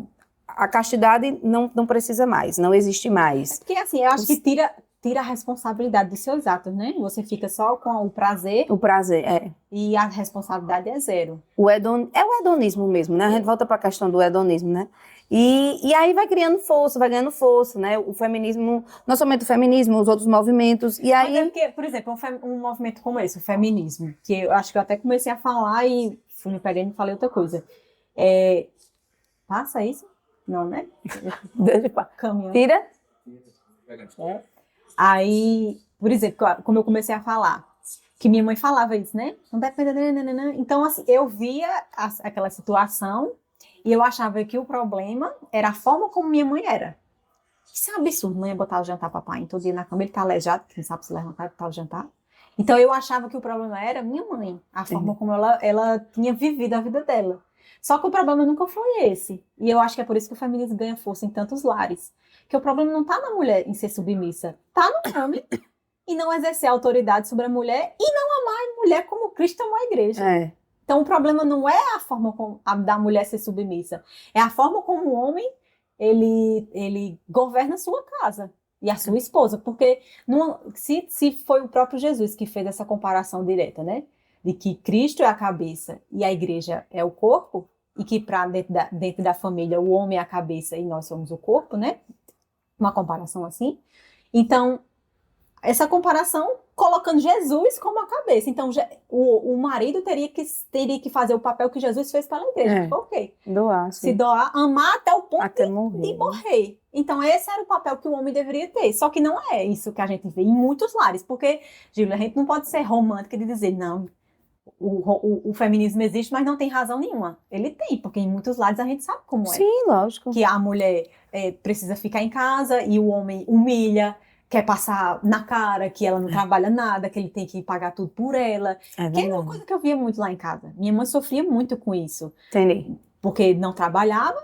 A castidade não precisa mais, não existe mais. Porque, assim, eu acho que tira a responsabilidade dos seus atos, né? Você fica só com o prazer. O prazer, E a responsabilidade é zero. É o hedonismo mesmo, né? A gente volta para a questão do hedonismo, né? E aí vai ganhando força, né? O feminismo, não somente o feminismo, os outros movimentos, e aí... Mas é porque, por exemplo, um movimento como esse, o feminismo, que eu acho que eu até comecei a falar e fui me perdendo e falei outra coisa. Passa isso? Não, né? Deixa eu... Caminhão. Tira? Aí, por exemplo, como eu comecei a falar, que minha mãe falava isso, né? Não depende. Então, assim, eu via aquela situação e eu achava que o problema era a forma como minha mãe era. Isso é um absurdo, não ia botar o jantar papai em todo dia na cama, ele tá aleijado, quem sabe se levantar e botar o jantar. Então, eu achava que o problema era minha mãe, a forma como ela tinha vivido a vida dela. Só que o problema nunca foi esse. E eu acho que é por isso que o feminismo ganha força em tantos lares. Que o problema não está na mulher em ser submissa, está no homem e não exercer autoridade sobre a mulher e não amar a mulher como Cristo amou a igreja. Então o problema não é a forma da mulher ser submissa, é a forma como o homem ele governa a sua casa e a sua esposa. Porque se foi o próprio Jesus que fez essa comparação direta, né? De que Cristo é a cabeça e a igreja é o corpo, e que dentro da família o homem é a cabeça e nós somos o corpo, né? Uma comparação assim. Então, essa comparação colocando Jesus como a cabeça. Então, o marido teria que fazer o papel que Jesus fez pela igreja. Que foi o quê? Doar, sim. Se doar, amar até o ponto Até de morrer. morrer. Então, esse era o papel que o homem deveria ter. Só que não é isso que a gente vê em muitos lares. Porque, Júlia, a gente não pode ser romântica de dizer, não, o feminismo existe, mas não tem razão nenhuma. Ele tem, porque em muitos lados a gente sabe como é. Sim, lógico. Que a mulher precisa ficar em casa e o homem humilha, quer passar na cara que ela não trabalha nada, que ele tem que pagar tudo por ela. Que é uma coisa que eu via muito lá em casa. Minha mãe sofria muito com isso. Entendi. Porque não trabalhava,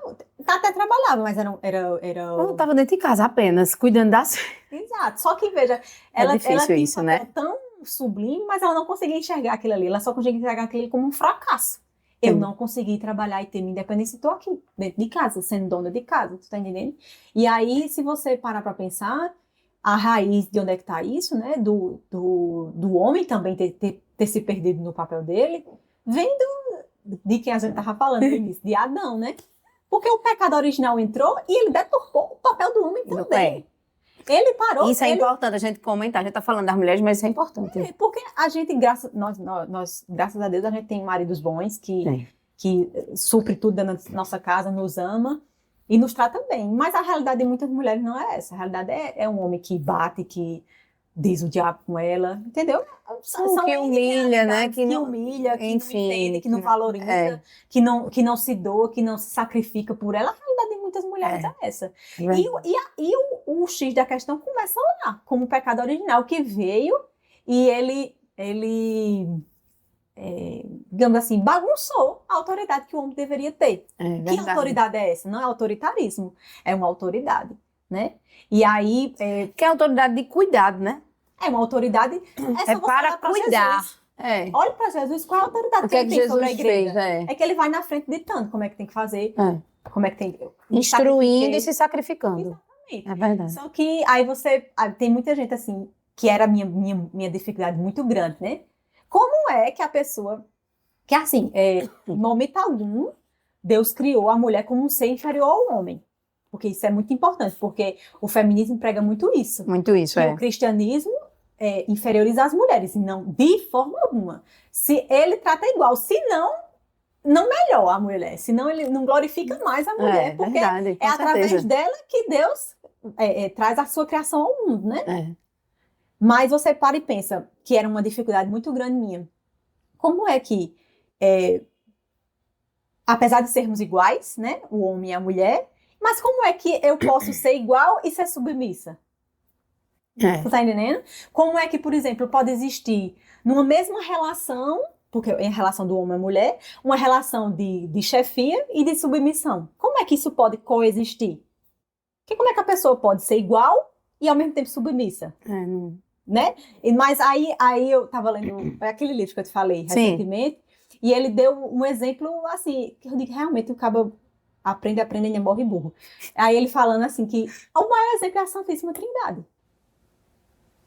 até trabalhava, mas era... Eu estava dentro de casa apenas, cuidando das... Exato. Só que, veja, ela difícil tem isso, um papel tão sublime, mas ela não conseguia enxergar aquilo ali. Ela só conseguia enxergar aquilo como um fracasso. Eu não consegui trabalhar e ter minha independência, estou aqui, dentro de casa, sendo dona de casa, tu tá entendendo? E aí, se você parar para pensar, a raiz de onde é que tá isso, né, do homem também ter se perdido no papel dele, vem de quem a gente tava falando no início, de Adão, né? Porque o pecado original entrou e ele deturpou o papel do homem também. Ele parou... Isso é importante a gente comentar. A gente tá falando das mulheres, mas isso é importante. Porque a gente, nós, graças a Deus, a gente tem maridos bons que supre tudo dentro da nossa casa, nos ama e nos trata bem. Mas a realidade de muitas mulheres não é essa. A realidade é um homem que bate, que diz o diabo com ela, entendeu? São que humilha, né? Que humilha, que enfim, não entende, que não valoriza, que não se doa, que não se sacrifica por ela. A realidade de muitas mulheres é essa. E o X da questão começa lá, como o pecado original que veio e ele digamos assim, bagunçou a autoridade que o homem deveria ter. Que autoridade é essa? Não é autoritarismo, é uma autoridade, né? E aí... que é a autoridade de cuidado, né? É uma autoridade... É para cuidar. Olha para Jesus, qual é a autoridade que ele tem sobre a igreja? Fez, é que ele vai na frente ditando como é que tem que fazer, como é que tem... Instruindo e se sacrificando. Exatamente. É verdade. Só que aí tem muita gente assim, que era a minha dificuldade muito grande, né? Como é que a pessoa... Que assim, no momento algum, Deus criou a mulher como um ser inferior ao homem. Porque isso é muito importante, porque o feminismo prega muito isso. Muito isso, O cristianismo inferioriza as mulheres, e não, de forma alguma. Se ele trata igual, se não melhora a mulher, senão ele não glorifica mais a mulher, porque verdade, é através dela que Deus traz a sua criação ao mundo, né? Mas você para e pensa que era uma dificuldade muito grande minha. Como é que, apesar de sermos iguais, né, o homem e a mulher, mas como é que eu posso ser igual e ser submissa? Você tá entendendo? Como é que, por exemplo, pode existir numa mesma relação, porque em relação do homem e mulher, uma relação de chefia e de submissão? Como é que isso pode coexistir? Como é que a pessoa pode ser igual e ao mesmo tempo submissa? Né? Mas aí eu tava lendo aquele livro que eu te falei recentemente, e ele deu um exemplo assim, que eu digo, realmente o cabo aprende, e morre burro. Aí ele falando assim que o maior exemplo é a Santíssima Trindade.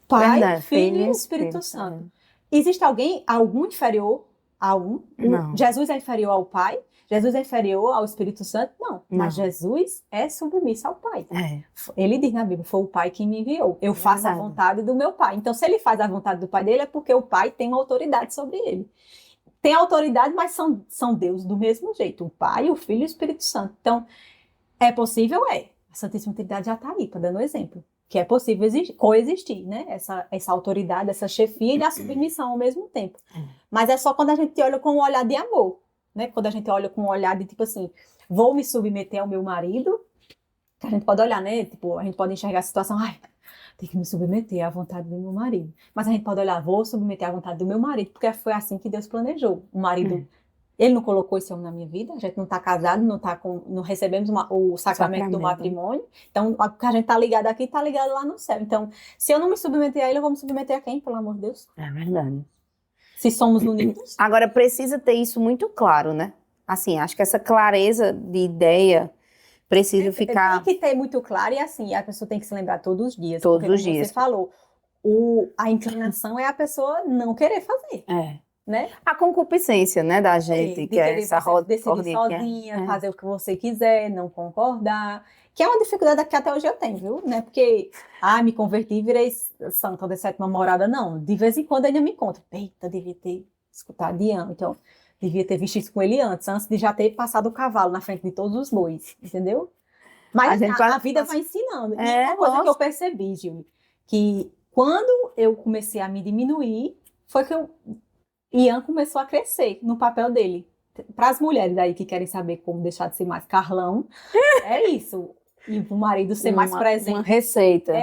Pai, Filho e Espírito Santo. Existe algum inferior a um? Não. Jesus é inferior ao Pai? Jesus é inferior ao Espírito Santo? Não. Mas Jesus é submisso ao Pai. Ele diz na Bíblia, foi o Pai que me enviou. Eu faço a vontade do meu Pai. Então, se ele faz a vontade do Pai dele, é porque o Pai tem uma autoridade sobre ele. Tem autoridade, mas são Deus do mesmo jeito. O Pai, o Filho e o Espírito Santo. Então, é possível? A Santíssima Trindade já está aí, está dando exemplo. Que é possível coexistir, né? Essa autoridade, essa chefia e a submissão ao mesmo tempo. Mas é só quando a gente olha com um olhar de amor, né? Quando a gente olha com um olhar de tipo assim, vou me submeter ao meu marido, que a gente pode olhar, né? Tipo, a gente pode enxergar a situação, tem que me submeter à vontade do meu marido. Mas a gente pode olhar, vou submeter à vontade do meu marido, porque foi assim que Deus planejou. O marido Ele não colocou esse homem na minha vida, a gente não está casado, não recebemos o sacramento do matrimônio. Então, o que a gente está ligado aqui, está ligado lá no céu. Então, se eu não me submeter a ele, eu vou me submeter a quem, pelo amor de Deus? É verdade. Se somos unidos. Agora, precisa ter isso muito claro, né? Assim, acho que essa clareza de ideia precisa ficar... Tem que ter muito claro e assim, a pessoa tem que se lembrar todos os dias. Todos porque, os como dias. você falou, a inclinação é a pessoa não querer fazer, né? A concupiscência, né, da gente, que é essa decidir sozinha, fazer o que você quiser, não concordar. Que é uma dificuldade que até hoje eu tenho, viu? Não é porque, me converti e virei santa da sétima morada, não. De vez em quando ainda me encontro. Eita, devia ter escutado Ian, então devia ter visto isso com ele antes de já ter passado o cavalo na frente de todos os bois, entendeu? Mas a vida vai ensinando. E uma coisa que eu percebi, Gil, que quando eu comecei a me diminuir, foi que Ian começou a crescer no papel dele. Para as mulheres aí que querem saber como deixar de ser mais Carlão, é isso. E o marido ser mais presente. Uma receita.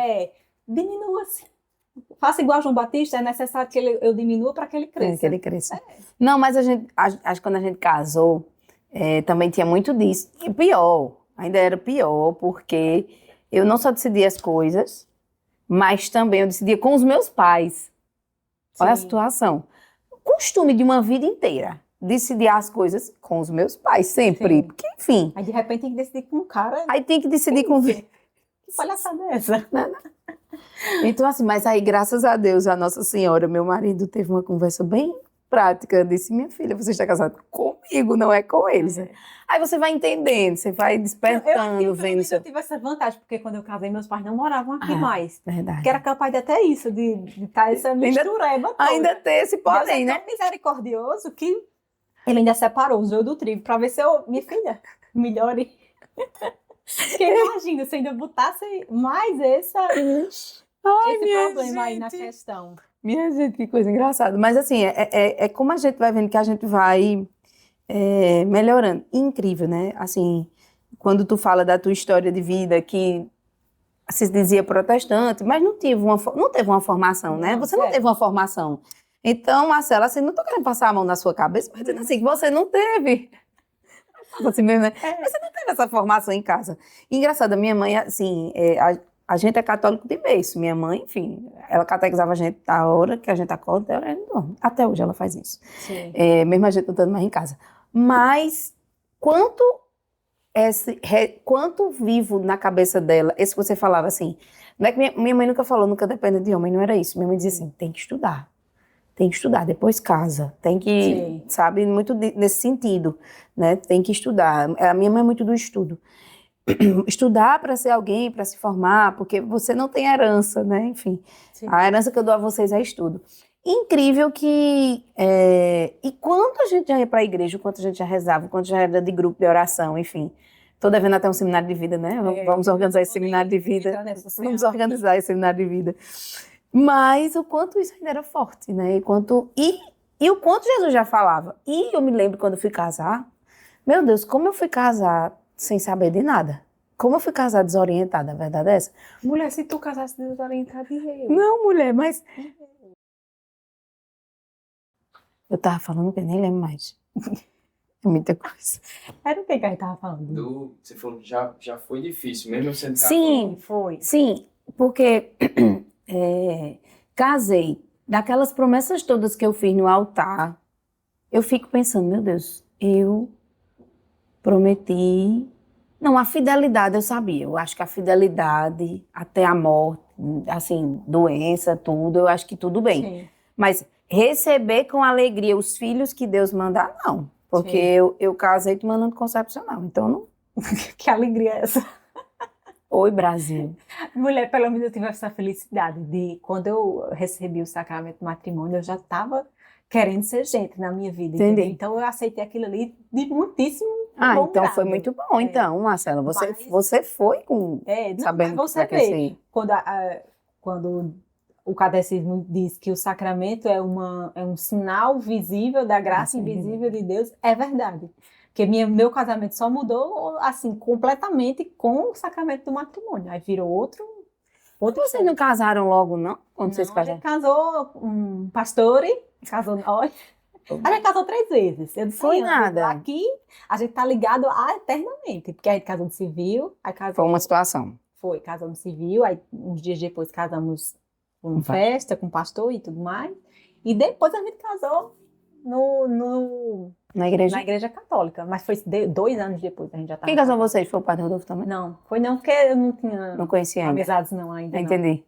Diminua-se. Faça igual a João Batista, é necessário que eu diminua para que ele cresça. Que ele cresça. Não, mas acho que quando a gente casou, também tinha muito disso. E pior, ainda era pior, porque eu não só decidia as coisas, mas também eu decidia com os meus pais. Olha a situação. O costume de uma vida inteira. Decidir as coisas com os meus pais, sempre. Sim. Porque, enfim... Aí, de repente, tem que decidir com um cara... Aí tem que decidir com... Que palhaçada é essa? Então, assim, mas aí, graças a Deus, a Nossa Senhora, meu marido, teve uma conversa bem prática. Disse, minha filha, você está casada comigo, não é com eles. Aí você vai entendendo, você vai despertando, vendo... Eu tive essa vantagem, porque quando eu casei, meus pais não moravam aqui mais. Verdade. Porque era capaz de até isso, de estar essa mistureba toda. Ainda ter esse porém, né? Deus é tão misericordioso que ele ainda separou o joio do trigo para ver se minha filha, melhore. Porque imagina, se ainda botasse mais esse problema aí na questão. Minha gente, que coisa engraçada. Mas assim, é como a gente vai vendo que a gente vai melhorando. Incrível, né? Assim, quando tu fala da tua história de vida, que se dizia protestante, mas não teve uma formação, né? Você não teve uma formação. Então, Marcela, assim, não tô querendo passar a mão na sua cabeça, mas dizendo assim, que você não teve. Assim mesmo, né? Você não teve essa formação em casa. E, engraçado, a minha mãe, assim, a gente é católico de berço. Minha mãe, enfim, ela catequizava a gente da hora que a gente acorda, até a hora que dorme. Até hoje ela faz isso. Mesmo a gente não estando mais em casa. Mas, quanto vivo na cabeça dela, esse que você falava assim, não é que minha mãe nunca falou, nunca depende de homem, não era isso. Minha mãe dizia assim, tem que estudar. Tem que estudar, depois casa. Tem que, sabe, muito nesse sentido, né? Tem que estudar. A minha mãe é muito do estudo. Estudar para ser alguém, para se formar, porque você não tem herança, né? Enfim, a herança que eu dou a vocês é estudo. Incrível que... E quanto a gente já ia para a igreja, quanto a gente já rezava, quanto já era de grupo de oração, enfim. Tô devendo até um seminário de vida, né? Vamos organizar esse seminário de vida. Vamos organizar esse seminário de vida. Mas o quanto isso ainda era forte, né? E o quanto Jesus já falava. E eu me lembro quando eu fui casar, meu Deus, como eu fui casar sem saber de nada. Como eu fui casar desorientada, a verdade é essa? Mulher, se tu casasse desorientada, eu. Não, mulher, mas... Eu tava falando que eu nem lembro mais. É muita coisa. Era o que a gente tava falando? Você falou que já foi difícil, mesmo sendo casado. Sim, foi. Sim, porque... casei, daquelas promessas todas que eu fiz no altar, eu fico pensando, meu Deus, eu prometi... Não, a fidelidade eu sabia, eu acho que a fidelidade até a morte, assim, doença, tudo, eu acho que tudo bem. Sim. Mas receber com alegria os filhos que Deus mandar, não. Porque eu casei tomando anticoncepcional, então não... Que alegria é essa? Oi, Brasil. Mulher, pelo menos eu tive essa felicidade de, quando eu recebi o sacramento do matrimônio, eu já estava querendo ser gente na minha vida. Entendi. Então eu aceitei aquilo ali de muitíssimo bom então grado. foi muito bom. Então, Marcela, você foi com... sabendo mas você que vai vê, quando o catecismo diz que o sacramento é um sinal visível da graça invisível de Deus, é verdade. Porque meu casamento só mudou, assim, completamente com o sacramento do matrimônio. Aí virou outro Vocês não casaram logo, não? Quando vocês não, a casaram? gente casou um pastor, casou nós. A gente casou 3 vezes. Eu disse, Foi "Ian, nada." Aqui a gente tá ligado a eternamente. Porque a gente casou no civil, aí casou... Foi uma situação. Foi, casamos no civil, aí uns dias depois casamos com Com festa, com pastor e tudo mais. E depois a gente casou Na igreja? na igreja católica. Mas foi 2 anos depois, a gente já estava... Quem casou vocês? Foi o Padre Rodolfo também? Não, foi não, porque eu não tinha Não conhecia ainda. amizades não ainda, não. Entendi.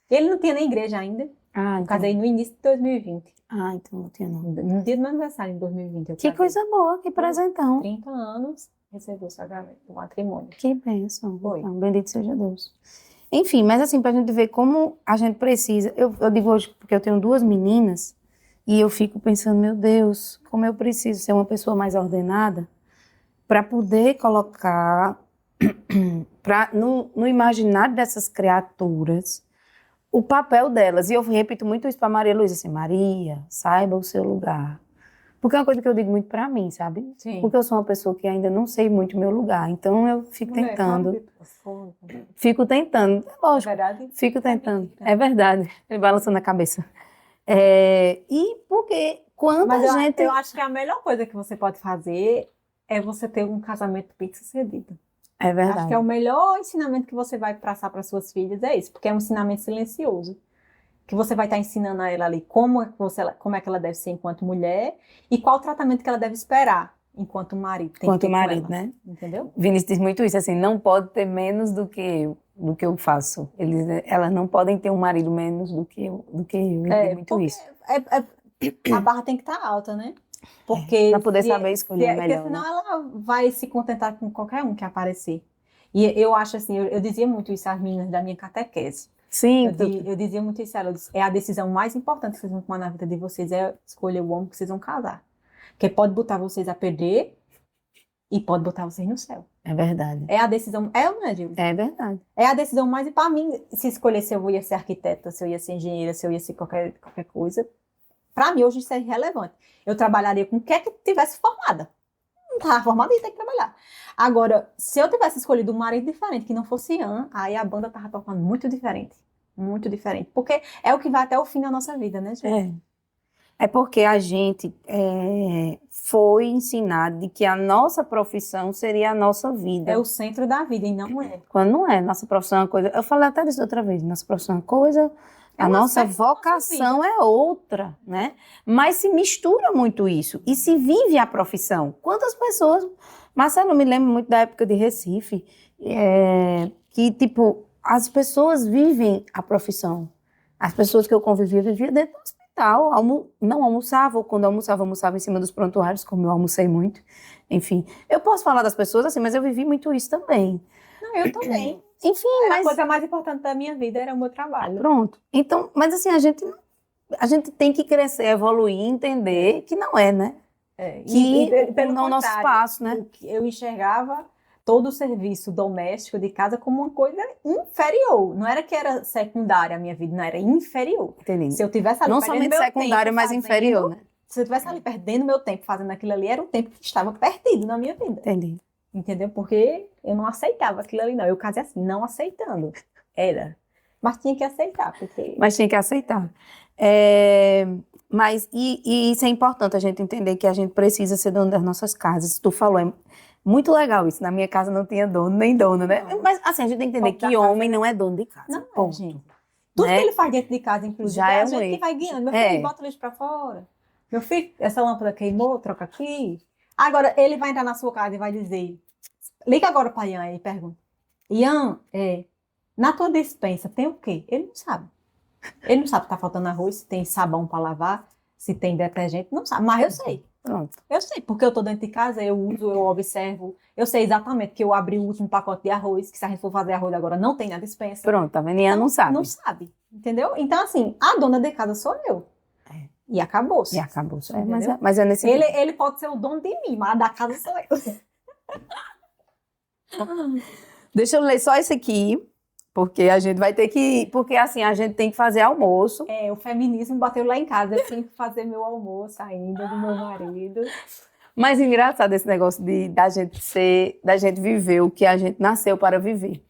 Ele não tinha nem igreja ainda. Ah, Eu então. casei no início de 2020. Ah, então não tinha não. No dia do meu aniversário, em 2020. Eu Que casei. coisa boa, que presentão. 30 anos, recebeu o sacramento do matrimônio. Que bênção. Foi. Então, bendito seja Deus. Enfim, mas assim, pra gente ver como a gente precisa. Eu digo hoje porque eu tenho 2 meninas e eu fico pensando, meu Deus, como eu preciso ser uma pessoa mais ordenada para poder colocar no imaginário dessas criaturas o papel delas. E eu repito muito isso para Maria Luísa, assim, Maria, saiba o seu lugar. Porque é uma coisa que eu digo muito para mim, sabe? Sim. Porque eu sou uma pessoa que ainda não sei muito o meu lugar. Então eu fico tentando. Fico tentando. É lógico, Verdade? fico tentando. É verdade. Ele balançando a cabeça. E porque quando Mas a gente... eu acho que a melhor coisa que você pode fazer é você ter um casamento bem-sucedido. É Acho que verdade. é o melhor ensinamento que você vai passar para suas filhas, é isso, porque é um ensinamento silencioso. Que você vai estar ensinando a ela ali como é que ela deve ser enquanto mulher e qual o tratamento que ela deve esperar enquanto marido. Tem que Quanto ter com marido, ela, né? Entendeu? Vinícius diz muito isso, assim, não pode ter menos do que eu faço. Elas não podem ter um marido menos do que eu. Ele diz muito porque isso. a barra tem que estar alta, né? Porque Pra poder saber escolher porque melhor, senão né? ela vai se contentar com qualquer um que aparecer. E eu acho assim, eu dizia muito isso às meninas da minha catequese. Sim, Eu dizia muito isso a ela, eu disse, é a decisão mais importante que vocês vão tomar na vida de vocês, é escolher o homem que vocês vão casar. Porque pode botar vocês a perder e pode botar vocês no céu. é verdade. É a decisão, é ou não é, Gil? É verdade. É a decisão mais, para mim, se escolher se eu ia ser arquiteta, se eu ia ser engenheira, se eu ia ser qualquer coisa, para mim hoje isso é irrelevante. Eu trabalharia com quem que tivesse formada. Não estava formada e tem que trabalhar. Agora, se eu tivesse escolhido um marido diferente, que não fosse Ian, aí a banda tava tocando muito diferente. Muito diferente. Porque é o que vai até o fim da nossa vida, né, gente? É porque a gente foi ensinado de que a nossa profissão seria a nossa vida. É o centro da vida e não é. Quando não é, nossa profissão é uma coisa... Eu falei até disso outra vez, nossa profissão é uma coisa... É A um nossa aspecto da nossa vocação é outra, né? Mas se mistura muito isso e se vive a profissão. Quantas pessoas... Marcelo, eu me lembro muito da época de Recife, que, tipo, as pessoas vivem a profissão. As pessoas que eu convivia viviam dentro do hospital, não almoçavam, ou quando almoçava em cima dos prontuários, como eu almocei muito. Enfim, eu posso falar das pessoas assim, mas eu vivi muito isso também. Não, eu também. Enfim, A mas... coisa mais importante da minha vida era o meu trabalho. Pronto. Então, mas assim, a gente tem que crescer, evoluir, entender que não é, né? Pelo não é o nosso contrário, espaço, né? eu enxergava todo o serviço doméstico de casa como uma coisa inferior. Não era que era secundária a minha vida, não, era inferior. Entendi. Se eu tivesse ali Não perdendo somente meu secundária, tempo mas fazendo- inferior, né? Se eu tivesse ali perdendo meu tempo fazendo aquilo ali, era um tempo que estava perdido na minha vida. Entendi. Entendeu? Porque eu não aceitava aquilo ali, não. Eu casei assim, não aceitando. Era. Mas tinha que aceitar, porque... Mas tinha que aceitar. Mas isso é importante, a gente entender que a gente precisa ser dono das nossas casas. Tu falou, é muito legal isso. Na minha casa não tinha dono nem dona, né? Não. Mas assim, a gente tem que entender Ponto da que casa, homem não é dono de casa. Não, Ponto. gente. Tudo Né? que ele faz dentro de casa, inclusive, Já é é a um gente que erro. vai guiando. Meu É. filho, bota o lixo pra fora. Meu filho, essa lâmpada queimou, troca aqui. Agora, ele vai entrar na sua casa e vai dizer... Liga agora para Ian e pergunta. Ian, na tua despensa tem o quê? Ele não sabe. Ele não sabe se tá faltando arroz, se tem sabão para lavar, se tem detergente. Não sabe, mas eu sei. Pronto. Eu sei, porque eu tô dentro de casa, eu uso, eu observo. Eu sei exatamente que eu abri o último pacote de arroz, que se a gente for fazer arroz agora não tem na despensa. Pronto, tá vendo? Ian não sabe. Não sabe, entendeu? Então, assim, a dona de casa sou eu. E acabou-se. E acabou. Entendeu? Mas é nesse Ele pode ser o dono de mim, mas a da casa sou eu. Deixa eu ler só esse aqui, porque a gente vai ter que... Porque assim, a gente tem que fazer almoço. O feminismo bateu lá em casa. Eu tenho que fazer meu almoço ainda, do meu marido. Mas engraçado esse negócio da gente viver o que a gente nasceu para viver.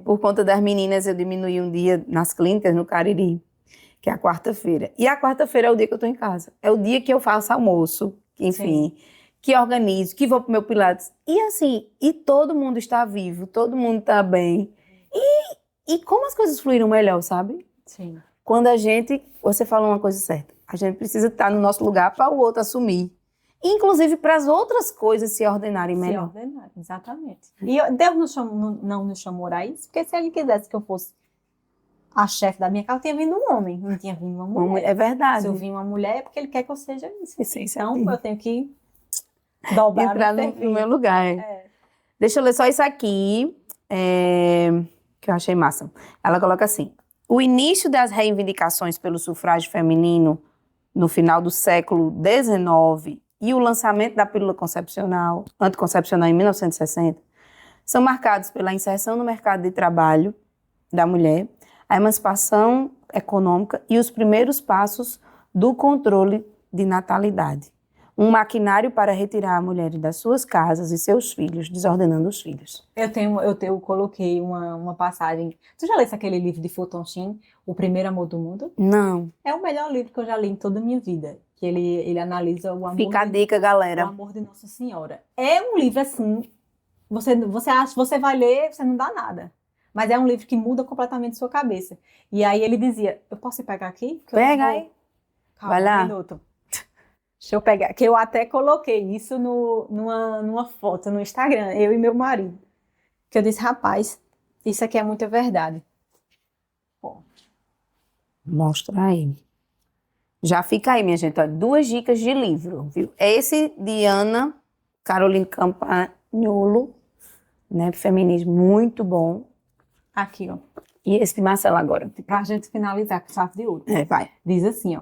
Por conta das meninas, eu diminuí um dia nas clínicas, no Cariri. que é a quarta-feira. E a quarta-feira é o dia que eu tô em casa. É o dia que eu faço almoço, enfim, que organizo, que vou pro meu Pilates. E assim, e todo mundo está vivo, todo mundo está bem. E como as coisas fluíram melhor, sabe? Sim. Quando você falou uma coisa certa, a gente precisa estar no nosso lugar para o outro assumir. Inclusive para as outras coisas se ordenarem melhor. Se ordenar, exatamente. E Deus não nos chamou a isso, porque se ele quisesse que eu fosse a chefe da minha casa, tinha vindo um homem, não tinha vindo uma mulher. É verdade. Se eu vir uma mulher, é porque ele quer que eu seja isso. Sim. Então, eu tenho que dobrar Entrar no meu lugar. Deixa eu ler só isso aqui, que eu achei massa. Ela coloca assim: o início das reivindicações pelo sufrágio feminino no final do século XIX e o lançamento da pílula anticoncepcional em 1960 são marcados pela inserção no mercado de trabalho da mulher, a emancipação econômica e os primeiros passos do controle de natalidade. Um maquinário para retirar a mulher das suas casas e seus filhos, desordenando os filhos. Eu coloquei uma passagem. Tu já leste aquele livro de Fulton Sheen, O Primeiro Amor do Mundo? Não. É o melhor livro que eu já li em toda a minha vida. Que ele analisa o amor. Fica a dica, galera. O amor de Nossa Senhora. É um livro assim, você vai ler, você não dá nada. Mas é um livro que muda completamente sua cabeça. E aí ele dizia, eu posso ir pegar aqui? Pega aí. Calma, Vai lá. Um minuto. Deixa eu pegar, que eu até coloquei isso numa foto no Instagram, eu e meu marido. Que eu disse, rapaz, isso aqui é muita verdade. Bom. Mostra aí. Já fica aí, minha gente. Olha, 2 dicas de livro, viu? Esse de Ana Caroline Campagnolo, né? Feminismo muito bom. Aqui, ó. E esse de Marcela agora. Pra gente finalizar com chave de ouro. Vai. Diz assim, ó.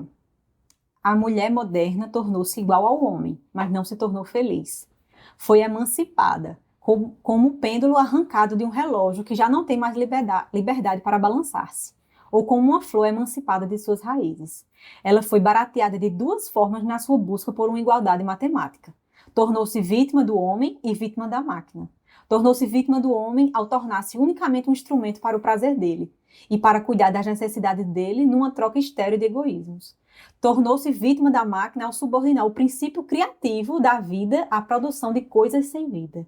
A mulher moderna tornou-se igual ao homem, mas não se tornou feliz. Foi emancipada, como um pêndulo arrancado de um relógio que já não tem mais liberdade para balançar-se, ou como uma flor emancipada de suas raízes. Ela foi barateada de 2 formas na sua busca por uma igualdade matemática. Tornou-se vítima do homem e vítima da máquina. Tornou-se vítima do homem ao tornar-se unicamente um instrumento para o prazer dele e para cuidar das necessidades dele numa troca estéril de egoísmos. Tornou-se vítima da máquina ao subordinar o princípio criativo da vida à produção de coisas sem vida.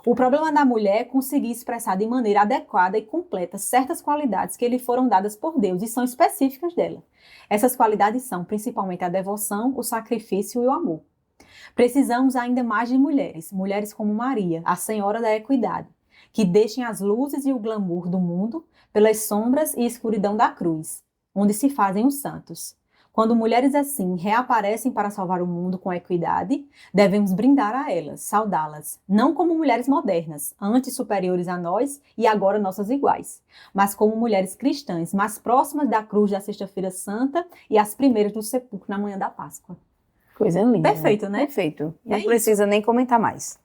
O problema da mulher é conseguir expressar de maneira adequada e completa certas qualidades que lhe foram dadas por Deus e são específicas dela. Essas qualidades são principalmente a devoção, o sacrifício e o amor. Precisamos ainda mais de mulheres como Maria, a Senhora da Equidade, que deixem as luzes e o glamour do mundo pelas sombras e escuridão da cruz, onde se fazem os santos. Quando mulheres assim reaparecem para salvar o mundo com equidade, devemos brindar a elas, saudá-las, não como mulheres modernas, antes superiores a nós e agora nossas iguais, mas como mulheres cristãs, mais próximas da cruz da Sexta-feira Santa e as primeiras do sepulcro na manhã da Páscoa. Coisa linda. Perfeito, né? Perfeito. Não precisa nem comentar mais.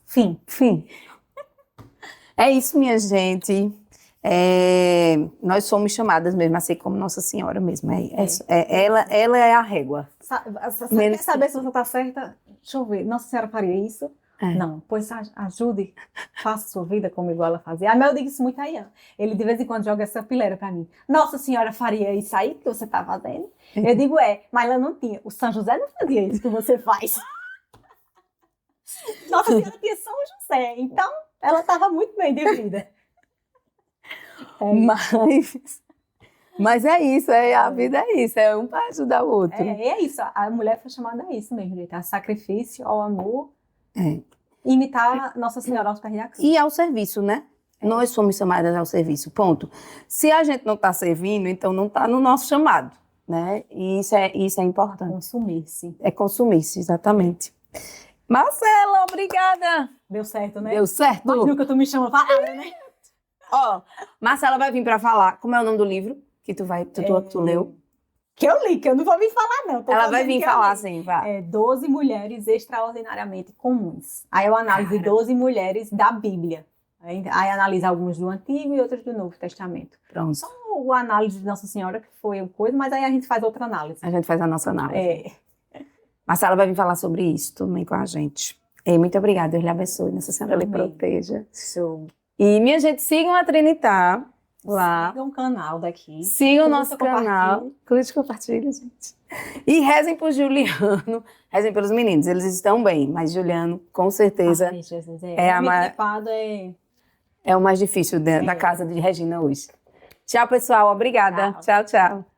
Fim. É isso, minha gente. Nós somos chamadas mesmo a ser como Nossa Senhora mesmo. Ela é a régua. Quer saber se você está certa? Deixa eu ver. Nossa Senhora faria isso? Não. Pois ajude, faça sua vida como igual ela fazia. Mas eu digo isso muito a Ian. Ele de vez em quando joga essa pileira para mim. Nossa Senhora faria isso aí que você está fazendo? Eu digo, mas ela não tinha. O São José não fazia isso que você faz. Nossa Senhora tinha São José. Então, ela estava muito bem de vida. Mas é isso, a vida é isso, é um para ajudar o outro. É isso, a mulher foi chamada a isso mesmo, gente, a sacrifício, ao amor, imitar Nossa Senhora aos pés da cruz. E ao serviço, né? Nós somos chamadas ao serviço, ponto. Se a gente não está servindo, então não está no nosso chamado, né? E isso é importante. Consumir-se. É consumir-se, exatamente. Marcela, obrigada! Deu certo, né? Deu certo? Mas nunca tu me chama para né? Ó, Marcela vai vir para falar. Como é o nome do livro que tu leu? Que eu li, que eu não vou vir falar, não. Ela vai vir falar, sim, vai. 12 mulheres extraordinariamente comuns. Aí eu analiso 12 mulheres da Bíblia. Aí analisa algumas do Antigo e outras do Novo Testamento. Pronto. Só o análise de Nossa Senhora, que foi uma coisa, mas aí a gente faz outra análise. A gente faz a nossa análise. Marcela vai vir falar sobre isso também com a gente. Muito obrigada, Deus lhe abençoe. Nossa Senhora lhe proteja. Show. E, minha gente, sigam a Trinitar. lá. Sigam o canal daqui. Sigam o Curta, nosso canal. Curte, compartilha, gente. E rezem por Juliano. Rezem pelos meninos. Eles estão bem, mas Juliano, com certeza, Ai, Jesus, é a homem mais... gripado é... é o mais difícil da casa de Regina hoje. Tchau, pessoal. Obrigada. Tchau, tchau.